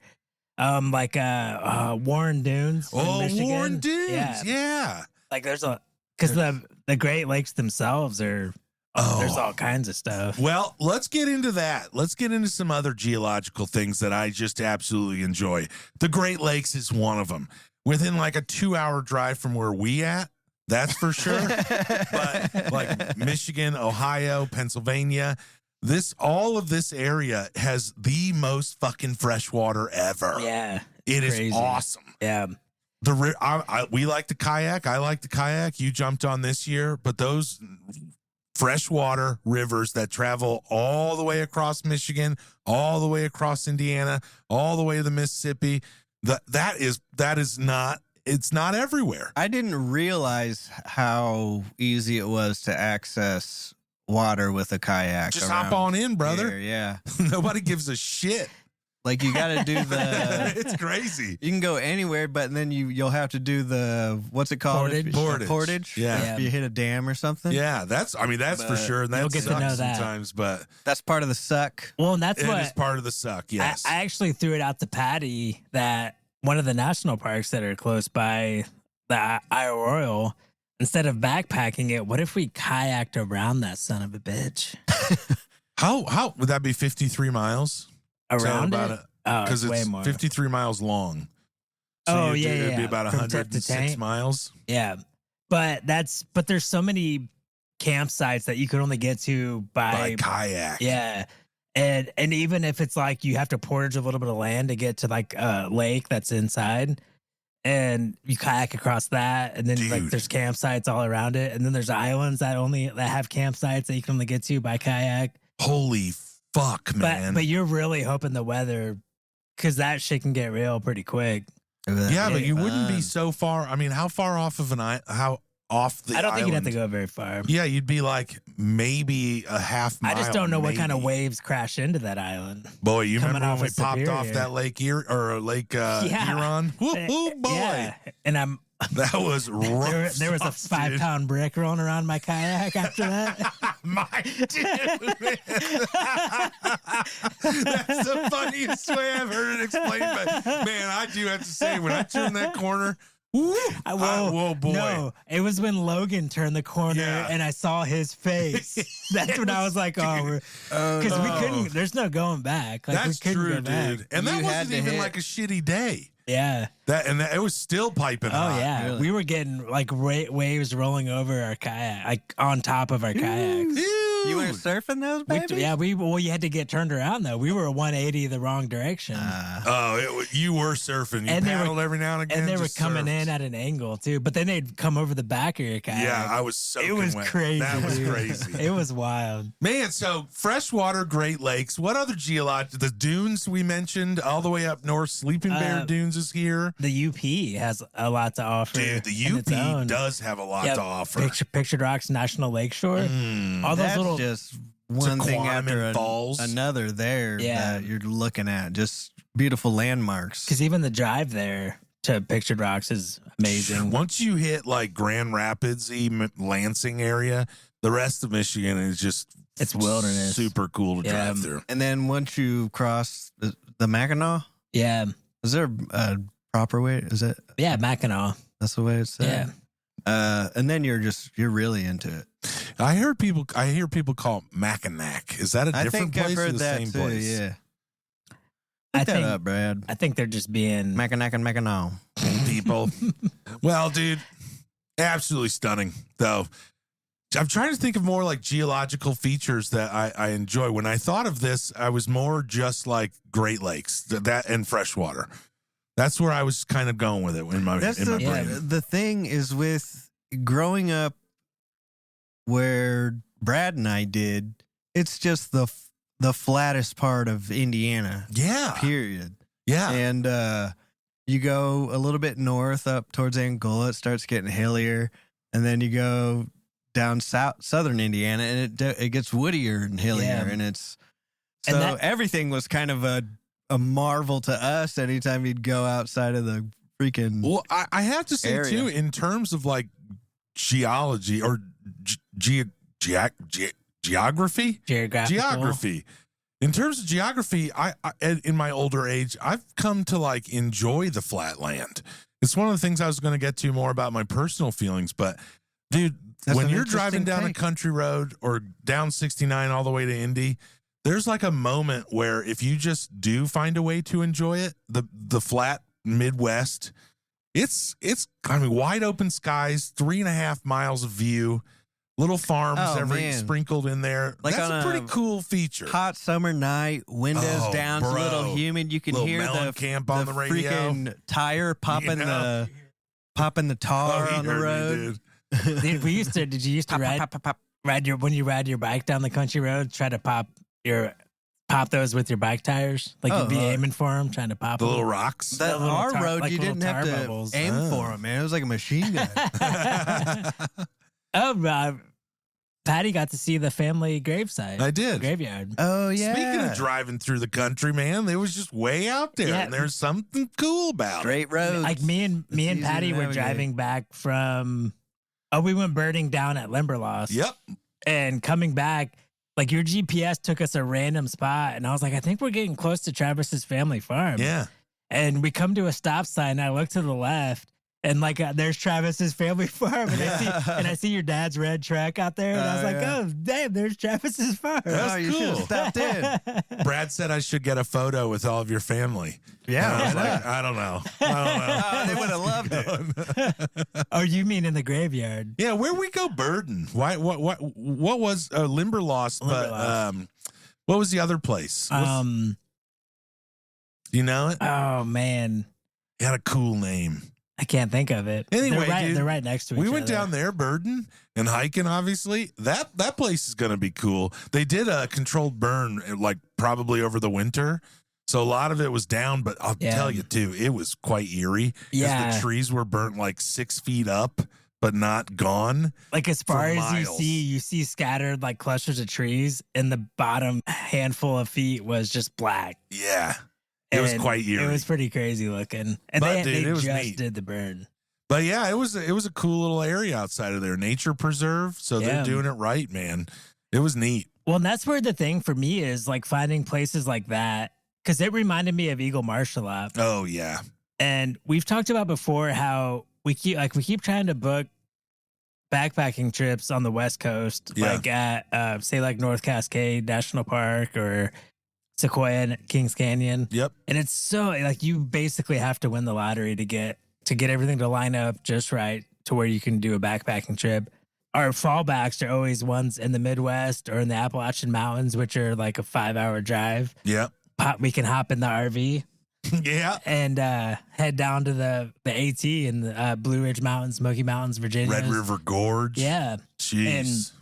Like Warren Dunes. in Michigan. Warren Dunes. Yeah. Like there's because the Great Lakes themselves are there's all kinds of stuff. Well, let's get into that. Let's get into some other geological things that I just absolutely enjoy. The Great Lakes is one of them. Within like a 2-hour drive from where we at, that's for sure. But like Michigan, Ohio, Pennsylvania, all of this area has the most fucking fresh water ever. Yeah. It is crazy. awesome. Yeah. We like to kayak. I like to kayak. You jumped on this year, but those freshwater rivers that travel all the way across Michigan, all the way across Indiana, all the way to the Mississippi, that is not, it's not everywhere. I didn't realize how easy it was to access water with a kayak. Just hop on in, brother. Here, yeah. Nobody gives a shit. Like you got to do the. It's crazy. You can go anywhere, but then you'll have to do the what's it called? Portage. Yeah. If you hit a dam or something. Yeah, that's for sure. And that you'll get to sucks know that. sometimes, but That's part of the suck. Well, and that's it what is part of the suck. Yes. I actually threw it out to Patty that one of the national parks that are close by the Isle Royal, instead of backpacking it, what if we kayaked around that son of a bitch? How would that be? 53 miles Around about it? Oh, because it's way it's more. 53 miles long. Oh, it'd yeah, it'd be yeah. about From tip to 106 tank. miles. Yeah. But there's so many campsites that you can only get to By kayak. Yeah. And even if it's like you have to portage a little bit of land to get to like a lake that's inside, and you kayak across that, and then like Dude. there's campsites all around it, and then there's islands that have campsites that you can only get to by kayak. Holy fuck, man. But you're really hoping the weather, because that shit can get real pretty quick. yeah, but you Fun. wouldn't be so far. I mean, how far off of how off the I don't think you'd have to island? go very far. Yeah, you'd be like maybe a half mile. I just don't know what kind of maybe. waves crash into that island. Boy, you coming remember off when we of popped off Superior. that Lake Erie or Lake Huron? Woo, boy. Yeah. And That was rough. there was a sauce, 5-pound brick rolling around my kayak after that. dude. My dude. That's the funniest way I've heard it explained. But man, I do have to say, when I turned that corner, woo, whoa, boy. No, it was when Logan turned the corner Yeah. and I saw his face. That's when I was like, oh, because we couldn't. There's no going back. Like, That's we couldn't true, go back. dude. And that You had wasn't to even hit- like a shitty day. Yeah. It was still piping Oh hot. yeah. Really? We were getting like waves rolling over our kayak, like on top of our kayaks. Dude. You were surfing those, baby? You had to get turned around though. We were 180 the wrong direction. You were surfing. You And they were- paddled every now and again. and they were just coming surfed. in at an angle too, but then they'd come over the back of your kayak. Yeah, I was soaking It was wet. crazy. That was dude. crazy. It was wild. Man, so freshwater Great Lakes. What other the dunes we mentioned all the way up north? Sleeping Bear Dunes is here. The UP has a lot to offer. Dude, the in its UP own. does have a lot Yeah, to offer. Pictured Rocks National Lakeshore. All those That's little. just one thing Sequoia after Falls. another there Yeah. that you're looking at. Just beautiful landmarks. Because even the drive there to Pictured Rocks is amazing. Once you hit like Grand Rapids, Lansing area, the rest of Michigan is just It's wilderness. super cool to Yeah. drive through. And then once you cross the Mackinac, Yeah. is there a proper way? Is it? Yeah. Mackinac. That's the way it's said? Yeah. And then you're really into it. I hear people call it Mackinac. Is that a I different think place I've or heard the that same too. place? Yeah. I Look that think. up, Brad. I think they're just being. Mackinac and Mackinac. People. Well, dude, absolutely stunning though. I'm trying to think of more like geological features that I enjoy. When I thought of this, I was more just like Great Lakes, that and freshwater. That's where I was kind of going with it in my brain. The thing is with growing up where Brad and I did, it's just the flattest part of Indiana. Yeah. Period. Yeah. And you go a little bit north up towards Angola, it starts getting hillier, and then you go down southern Indiana, and it gets woodier and hillier, and it's everything was kind of a marvel to us anytime you'd go outside of the freaking. Well, I have to say area. too, in terms of like geology or geography. In terms of geography, I in my older age, I've come to like enjoy the flatland. It's one of the things I was going to get to more about my personal feelings, but dude, when you're driving down a country road or down 69 all the way to Indy, there's like a moment where if you just do find a way to enjoy it, the flat Midwest, it's wide open skies, 3.5 miles of view, little farms sprinkled in there. Like that's a pretty cool feature. Hot summer night, windows down, it's a little humid. You can hear the camp on the radio, freaking tire popping the tar on the road. Dude, did you used to when you ride your bike down the country road, try to pop those with your bike tires? Like you'd be aiming for them, trying to pop the them. little rocks. Our road, like you didn't have to bubbles. aim for them, man. It was like a machine gun. Patty got to see the family gravesite. I did. Graveyard. Oh, yeah. Speaking of driving through the country, man, it was just way out there, and there's something cool about Straight roads. Like me and Patty were driving back from. Oh, we went birding down at Limberlost. Yep. And coming back, like your GPS took us a random spot, and I was like, I think we're getting close to Travis's family farm. Yeah. And we come to a stop sign, and I look to the left, and like there's Travis's family farm, and I see your dad's red truck out there, and I was like, oh damn, there's Travis's farm. That's you should have stopped in. Brad said I should get a photo with all of your family. Yeah, I was like, I don't know. They would have loved it. Oh, you mean in the graveyard? Yeah, where we go birding? Why? What was Limberlost? But what was the other place? You know it? Oh man, it had a cool name. I can't think of it. Anyway, they're right next to each other. We went down there birding and hiking, obviously. That place is going to be cool. They did a controlled burn, like probably over the winter. So a lot of it was down, but I'll tell you, too, it was quite eerie. Yeah. The trees were burnt like 6 feet up, but not gone. Like as far as you see scattered like clusters of trees, and the bottom handful of feet was just black. Yeah. It was quite eerie. It was pretty crazy looking. And but, they it was just neat. did the burn. But yeah, it was a cool little area outside of there. Nature preserve. So they're doing it right, man. It was neat. Well, and that's where the thing for me is like finding places like that, because it reminded me of Eagle Marsh a lot. Oh, yeah. And we've talked about before how we keep trying to book backpacking trips on the West Coast, like at say like North Cascade National Park or Sequoia and Kings Canyon. Yep. And it's so like you basically have to win the lottery to get everything to line up just right to where you can do a backpacking trip. Our fallbacks are always ones in the Midwest or in the Appalachian Mountains, which are like a 5-hour drive. Yep. We can hop in the RV. Yeah. And head down to the AT in the Blue Ridge Mountains, Smoky Mountains, Virginia. Red River Gorge. Yeah. Jeez.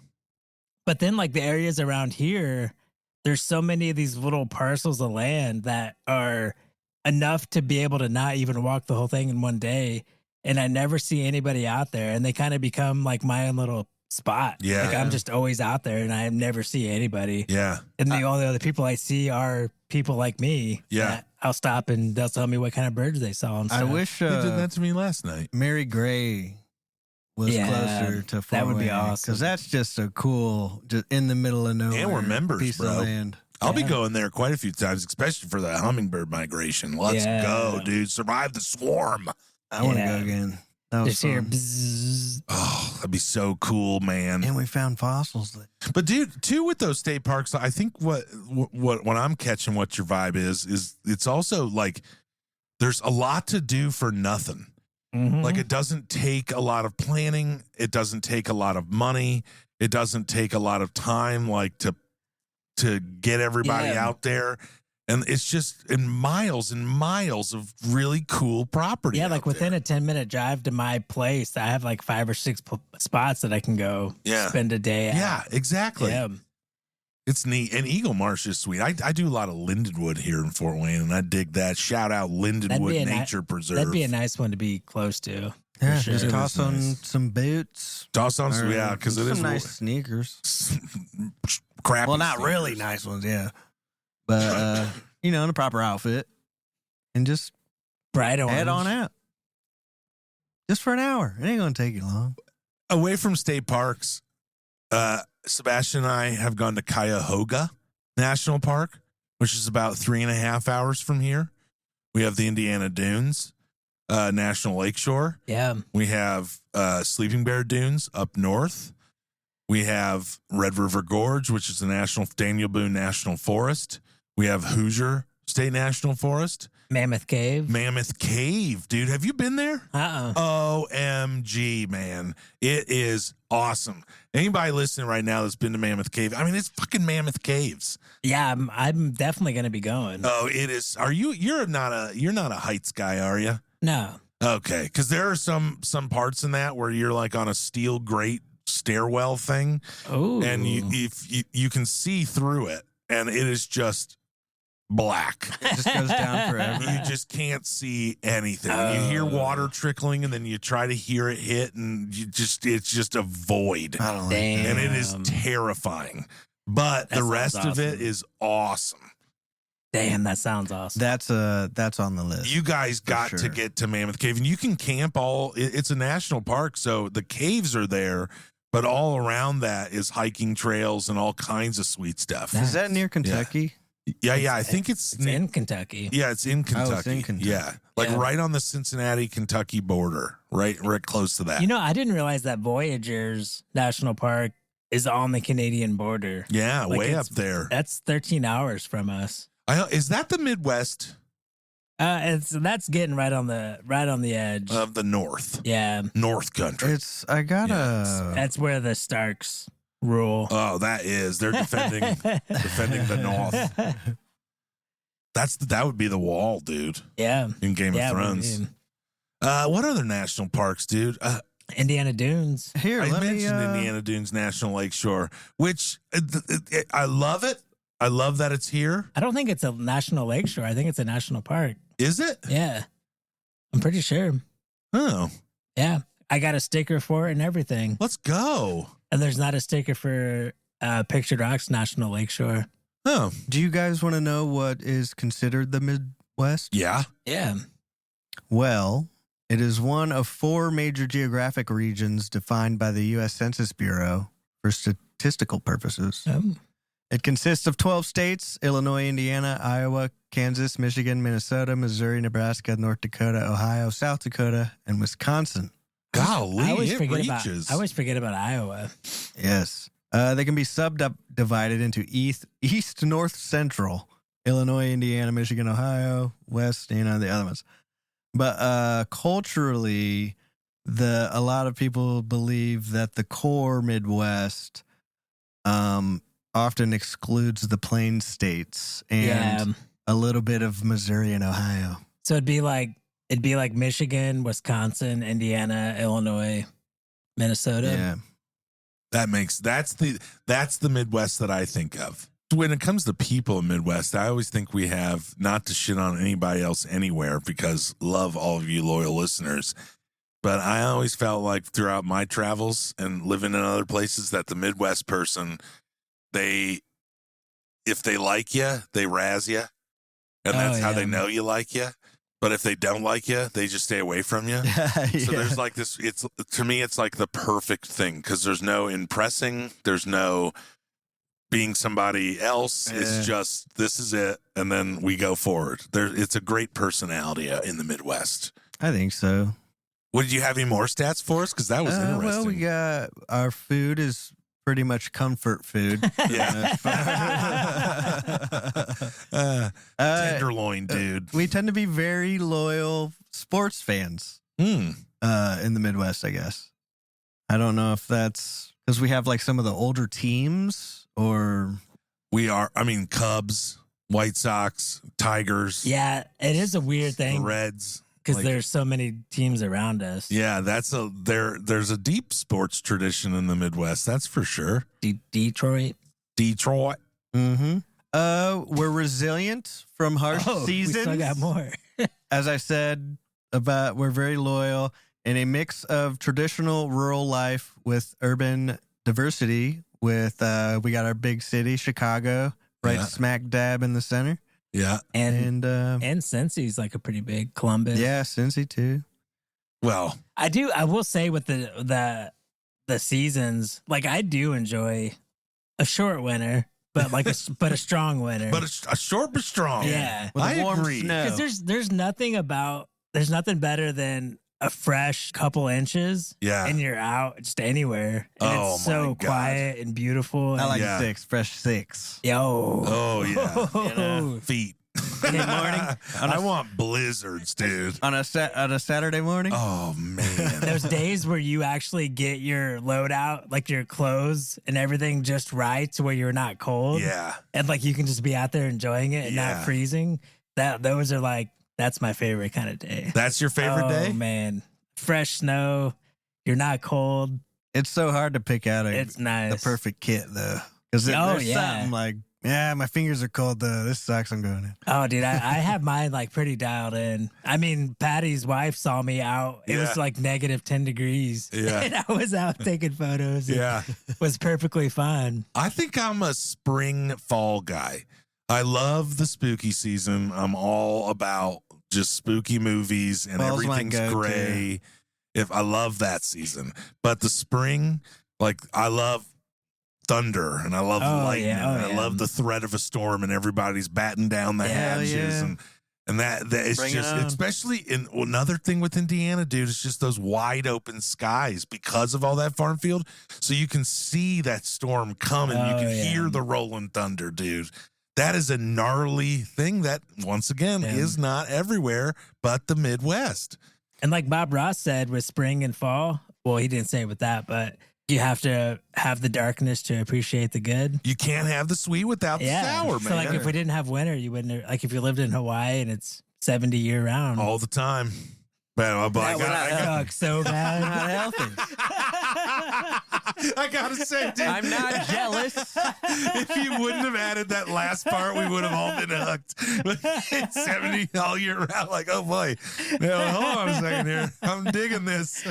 But then like the areas around here, there's so many of these little parcels of land that are enough to be able to not even walk the whole thing in one day. And I never see anybody out there, and they kind of become like my own little spot. Yeah. Like I'm just always out there and I never see anybody. Yeah. And the only other people I see are people like me. Yeah. I'll stop and they'll tell me what kind of birds they saw and stuff. I wish You did that to me last night. Mary Gray was closer to Fort that would be Wayne, awesome. because that's just a cool, just in the middle of nowhere. And we're members, piece bro. of land. I'll be going there quite a few times, especially for the hummingbird migration. Let's go, dude. Survive the swarm. I want to go again. That was Just hear fun. bzzz. Oh, that'd be so cool, man. And we found fossils there. But dude, too, with those state parks, I think what I'm catching what your vibe is it's also like there's a lot to do for nothing. Mm-hmm. Like it doesn't take a lot of planning. It doesn't take a lot of money. It doesn't take a lot of time, like to get everybody out there. And it's just in miles and miles of really cool property. Yeah, like within a 10-minute drive to my place, I have like 5 or 6 spots that I can go spend a day at. Yeah, exactly. Yeah. It's neat. And Eagle Marsh is sweet. I do a lot of Lindenwood here in Fort Wayne, and I dig that. Shout out Lindenwood Nature Preserve. That'd be a nice one to be close to. Yeah, sure. just toss on some boots. Toss on some, because it is some nice sneakers. Crappy. Well, not sneakers. really nice ones, yeah. But, in a proper outfit. And just bright orange. head on out. Just for an hour. It ain't going to take you long. Away from state parks, Sebastian and I have gone to Cuyahoga National Park, which is about 3.5 hours from here. We have the Indiana Dunes National Lakeshore. Yeah. We have Sleeping Bear Dunes up north. We have Red River Gorge, which is the Daniel Boone National Forest. We have Hoosier State National Forest. Mammoth Cave. Mammoth Cave, dude. Have you been there? OMG, man. It is awesome. Anybody listening right now that's been to Mammoth Cave, I mean, it's fucking Mammoth Caves. Yeah, I'm definitely going to be going. Oh, it is. Are you? You're not a heights guy, are you? No. Okay, because there are some parts in that where you're like on a steel grate stairwell thing, and you can see through it, and it is just black. It just goes down forever. You just can't see anything. You hear water trickling, and then you try to hear it hit, and it's just a void. I don't like that. And it is terrifying. But the rest of it is awesome. Damn, that sounds awesome. That's on the list. You guys got to get to Mammoth Cave, and you can camp it's a national park, so the caves are there, but all around that is hiking trails and all kinds of sweet stuff. Is that near Kentucky? Yeah. I think it's in Kentucky. Yeah, it's in Kentucky. Oh, it's in Kentucky. Yeah, right on the Cincinnati-Kentucky border, right close to that. I didn't realize that Voyageurs National Park is on the Canadian border. Yeah, way up there. That's 13 hours from us. Is that the Midwest? That's getting right on the edge of the North. Yeah, North Country. That's where the Starks rule. Oh, that is. They're defending the North. That would be the Wall, dude. Yeah, in Game of Thrones. What other national parks, dude? Indiana Dunes. Here, I mentioned Indiana Dunes National Lakeshore, which I love it. I love that it's here. I don't think it's a national lakeshore. I think it's a national park. Is it? Yeah. I'm pretty sure. Oh. Yeah. I got a sticker for it and everything. Let's go. And there's not a sticker for Pictured Rocks National Lakeshore. Oh. Do you guys want to know what is considered the Midwest? Yeah. Yeah. Well, it is one of 4 major geographic regions defined by the U.S. Census Bureau for statistical purposes. It consists of 12 states: Illinois, Indiana, Iowa, Kansas, Michigan, Minnesota, Missouri, Nebraska, North Dakota, Ohio, South Dakota, and Wisconsin. Golly, I always forget about Iowa. Yes. They can be subdivided into east, north, central, Illinois, Indiana, Michigan, Ohio, west, the other ones. But culturally, a lot of people believe that the core Midwest often excludes the Plain States and a little bit of Missouri and Ohio. So it'd be like Michigan, Wisconsin, Indiana, Illinois, Minnesota. Yeah. That's the Midwest that I think of. When it comes to people in Midwest, I always think we have, not to shit on anybody else anywhere, because love all of you loyal listeners, but I always felt like throughout my travels and living in other places that the Midwest person, if they like you, they razz you, and that's how they know you like you. But if they don't like you, they just stay away from you. So there's like this. To me, it's like the perfect thing, because there's no impressing, there's no being somebody else. It's just, this is it, and then we go forward. It's a great personality in the Midwest. I think so. Did you have any more stats for us? Because that was interesting. Well, we got our food is pretty much comfort food. Tenderloin, dude. We tend to be very loyal sports fans in the Midwest, I guess. I don't know if that's Because we have like some of the older teams, or Cubs, White Sox, Tigers. Yeah, it is a weird thing. The Reds. Because there's so many teams around us. Yeah, there's a deep sports tradition in the Midwest, that's for sure. Detroit. Mm-hmm. We're resilient from harsh seasons. We still got more. As I said, we're very loyal. In a mix of traditional rural life with urban diversity, with we got our big city, Chicago, right smack dab in the center. Yeah. And Cincy's like a pretty big Columbus. Yeah, Cincy too. Well, I will say with the seasons, like I do enjoy a short winter, but like a strong winter. But a short but strong. Yeah. With I warm agree. snow. Because there's nothing better than a fresh couple inches. Yeah. And you're out just anywhere. And it's so quiet and beautiful. I like and 6, fresh 6. Yo. Oh, yeah. You know? Feet. Good morning. I want blizzards, dude. On a Saturday morning? Oh, man. Those days where you actually get your load out, like your clothes and everything just right to where you're not cold. Yeah. And like you can just be out there enjoying it and not freezing. Those are like, that's my favorite kind of day. That's your favorite day? Oh, man. Fresh snow. You're not cold. It's so hard to pick out It's nice. the perfect kit, though. Because there's something like, my fingers are cold, though. This sucks. I'm going in. Oh, dude, I have mine like pretty dialed in. I mean, Patty's wife saw me out. It was like negative 10 degrees. Yeah. And I was out taking photos. Yeah. It was perfectly fine. I think I'm a spring fall guy. I love the spooky season. I'm all about just spooky movies and Fall's my everything's go-to. gray. I love that season. But the spring, like I love thunder and I love lightning. And I love the threat of a storm and everybody's batting down the hatches and that it's Bring just it on. especially in another thing with Indiana, dude, it's just those wide open skies because of all that farm field. So you can see that storm coming. You can hear the rolling thunder, dude. That is a gnarly thing that, once again, is not everywhere but the Midwest. And like Bob Ross said with spring and fall, well, he didn't say it with that, but you have to have the darkness to appreciate the good. You can't have the sweet without the sour, man. So like if we didn't have winter, you wouldn't, like if you lived in Hawaii and it's 70 year round. All the time. Man, I got so bad. Not healthy. I gotta say, dude, I'm not jealous. if you wouldn't have added that last part, we would have all been hooked. It's 70 all year round. Like, oh boy. Now, hold on a second here. I'm digging this.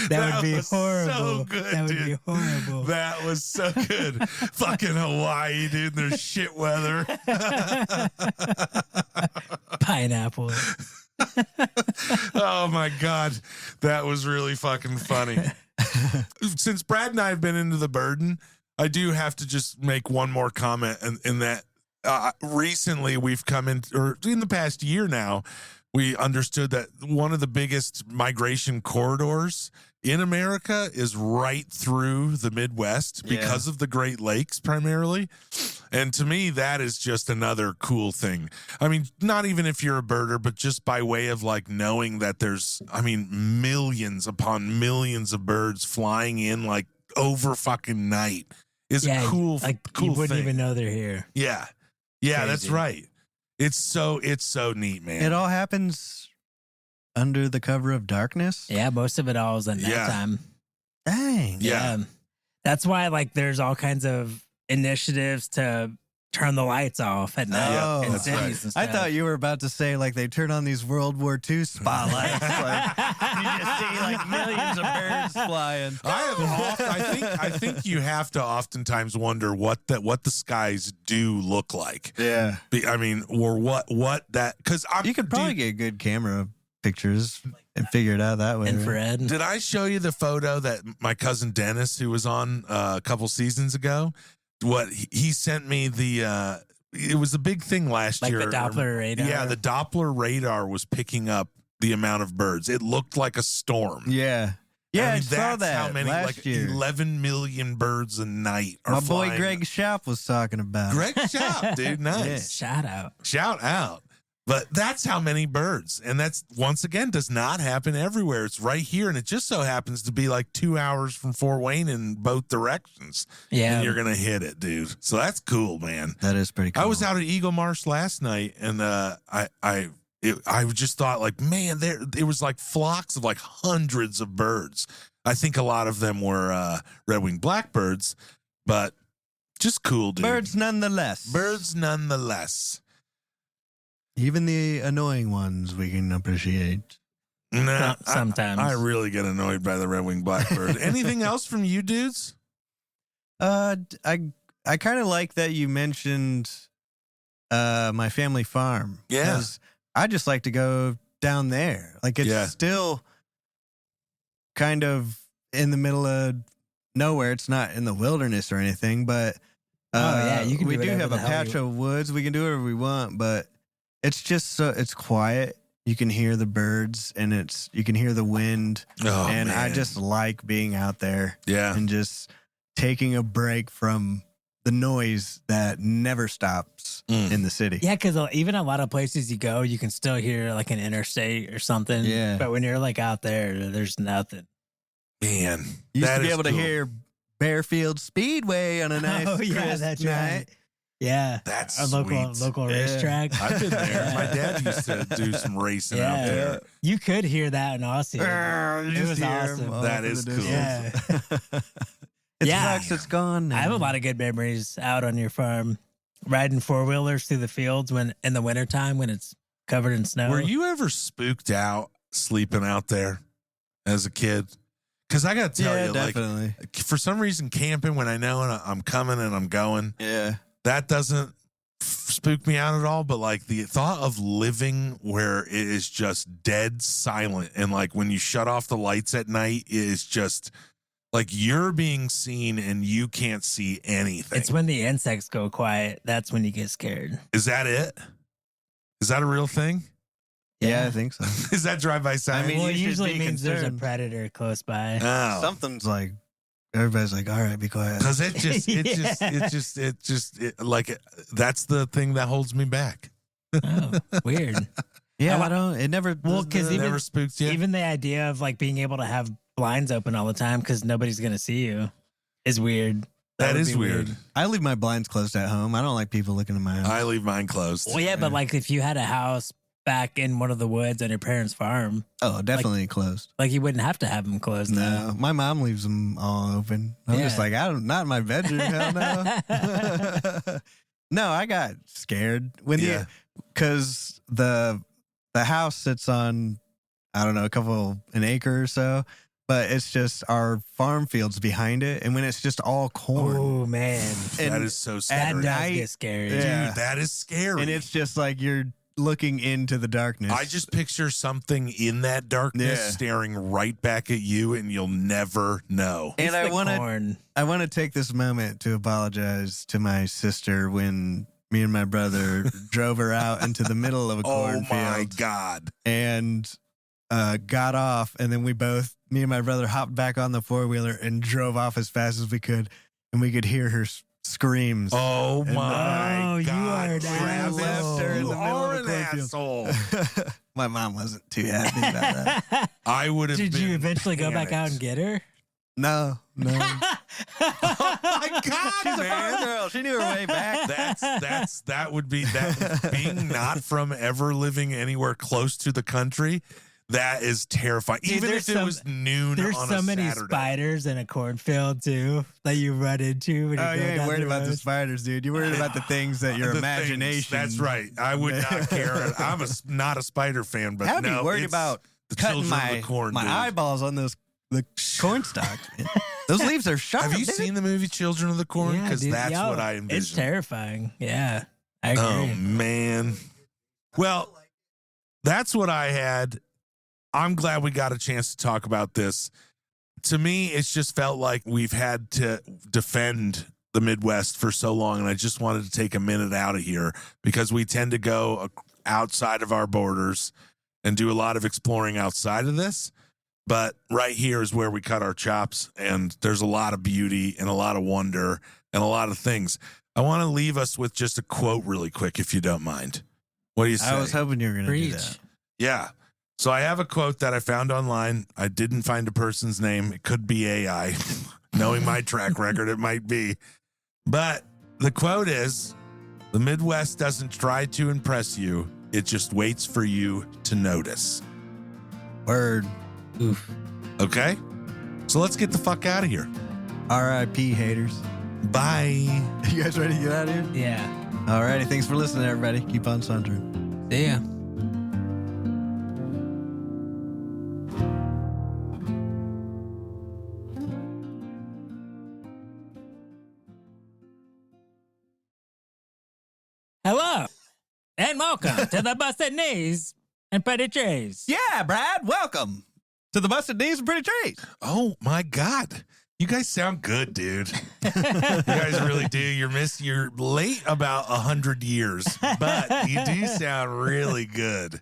That would be horrible. So good, that would dude. be horrible. That was so good. Fucking Hawaii, dude. There's shit weather. Pineapple. Oh my God. That was really fucking funny. Since Brad and I have been into the burden, I do have to just make one more comment in that recently we've come in, or in the past year now, we understood that one of the biggest migration corridors in America is right through the Midwest because of the Great Lakes primarily. And to me, that is just another cool thing. I mean, not even if you're a birder, but just by way of like knowing that there's, I mean, millions upon millions of birds flying in like over fucking night is a cool, like cool you wouldn't thing. even know they're here. Yeah. Yeah, Crazy. that's right. It's so neat, man. It all happens under the cover of darkness. Yeah, most of it all is at nighttime. Dang. Yeah. That's why like there's all kinds of initiatives to turn the lights off at night Oh, in that's cities right. and I stuff. thought you were about to say like they turn on these World War II spotlights. Like, you just see like millions of birds flying. I think you have to oftentimes wonder what the skies do look like. Yeah. I mean, or what that, because You could probably get good camera pictures and figure it out that way. right? infrared. Did I show you the photo that my cousin Dennis, who was on a couple seasons ago, what he sent me it was a big thing last Like year. the Doppler radar? Yeah, the Doppler radar was picking up the amount of birds. It looked like a storm. Yeah. Yeah, I saw that's that how many, last like year. 11 million birds a night are My boy flying. Greg Schaap was talking about. Greg Schaap, dude, nice. Shout out. Shout out. But that's how many birds. And that's, once again, does not happen everywhere. It's right here. And it just so happens to be like 2 hours from Fort Wayne in both directions. Yeah. And you're going to hit it, dude. So that's cool, man. That is pretty cool. I was out at Eagle Marsh last night, and I just thought, like, man, it was like flocks of like hundreds of birds. I think a lot of them were red-winged blackbirds, but just cool, dude. Birds nonetheless. Birds nonetheless. Even the annoying ones we can appreciate. Nah, Sometimes. I really get annoyed by the red-winged blackbird. Anything else from you dudes? I kind of like that you mentioned my family farm. Yeah. 'Cause I just like to go down there. Like, it's still kind of in the middle of nowhere. It's not in the wilderness or anything, but you can we do do whatever have the a hell patch of woods. We can do whatever we want, but it's just it's quiet. You can hear the birds, and you can hear the wind. Oh, and man. I just like being out there. Yeah. And just taking a break from the noise that never stops in the city. Yeah, because even a lot of places you go, you can still hear like an interstate or something. Yeah. But when you're like out there, there's nothing. Man. You used that to be is able to cool. hear Bearfield Speedway on a nice crisp that's night. right. Yeah. That's a local sweet. racetrack. I've been there. My dad used to do some racing out there. You could hear that in Austin. It was awesome. That is cool. Yeah. It Yeah. sucks it's gone now. I have a lot of good memories out on your farm, riding four-wheelers through the fields in the wintertime when it's covered in snow. Were you ever spooked out sleeping out there as a kid? Because I got to tell you, definitely. like, for some reason, camping when I know I'm coming and I'm going, Yeah. that doesn't spook me out at all. But like the thought of living where it is just dead silent, and like when you shut off the lights at night, it is just like you're being seen and you can't see anything. It's when the insects go quiet. That's when you get scared. Is that it? Is that a real thing? Yeah, I think so. Is that drive-by sign? I mean, Well, it you should usually be means there's a concerned. predator close by. Oh. Something's like, everybody's like, all right, be quiet. Because it just, that's the thing that holds me back. Oh, weird. Yeah, I it never, Well, 'cause It even- never spooked you. Even the idea of like being able to have blinds open all the time because nobody's going to see you is weird. that would is be weird. I leave my blinds closed at home. I don't like people looking in my house. I leave mine closed. Well, yeah, but like if you had a house back in one of the woods on your parents' farm, Oh, definitely closed. like you wouldn't have to have them closed. No, my mom leaves them all open. I'm just Yeah. like, not in my bedroom. Hell no. No, I got scared Yeah. because the house sits on, I don't know, an acre or so, but it's just our farm fields behind it, and when it's just all corn, Oh man, that and is so that scary. does night- get scary. Yeah. Dude, that is scary. and it's just like you're looking into the darkness. I just picture something in that darkness Yeah. staring right back at you, and you'll never know. It's And I the wanna- corn. I want to take this moment to apologize to my sister when me and my brother drove her out into the middle of a Oh cornfield my God. and got off, and then me and my brother hopped back on the four-wheeler and drove off as fast as we could, and we could hear her screams. Oh And my Oh, you God. are an Travis, asshole. Left her in you the middle are of an the cornfield. asshole. My mom wasn't too happy about that. I would have Did been you eventually go back out panicked. and get her? No. Oh my God, She's a man. farm girl. She knew her way back. That would be being not from ever living anywhere close to the country. That is terrifying. Dude, Even there's if it was noon There's on so a many Saturday. spiders in a cornfield too that you run into. When Oh, you go ain't down worried the about the road. spiders, dude. You're worried about the things that your The imagination. things. That's right. I would not care. I'm not a spider fan, but I'd no, be worried it's about the cutting children of the corn. my dude. eyeballs on the corn stalks. man. Those leaves are sharp. Have you dude. seen the movie Children of the Corn? Yeah, Because dude, that's yo, what I envision. It's terrifying. Yeah, I agree. Oh man. Well, that's what I had. I'm glad we got a chance to talk about this. To me, it's just felt like we've had to defend the Midwest for so long, and I just wanted to take a minute out of here because we tend to go outside of our borders and do a lot of exploring outside of this. But right here is where we cut our chops, and there's a lot of beauty and a lot of wonder and a lot of things. I want to leave us with just a quote really quick, if you don't mind. What do you say? I was hoping you were going to do Preach. that. Yeah. So I have a quote that I found online. I didn't find a person's name. It could be AI. Knowing my track record, it might be. But the quote is, the Midwest doesn't try to impress you. It just waits for you to notice. Word. Oof. Okay? So let's get the fuck out of here. R.I.P. haters. Bye. You guys ready to get out of here? Yeah. All righty. Thanks for listening, everybody. Keep on sundering. See ya. Hello, and welcome to the Busted Knees and Pretty Trees. Yeah, Brad. Welcome to the Busted Knees and Pretty Trees. Oh my God. You guys sound good, dude. You guys really do. You're late about 100 years, but you do sound really good.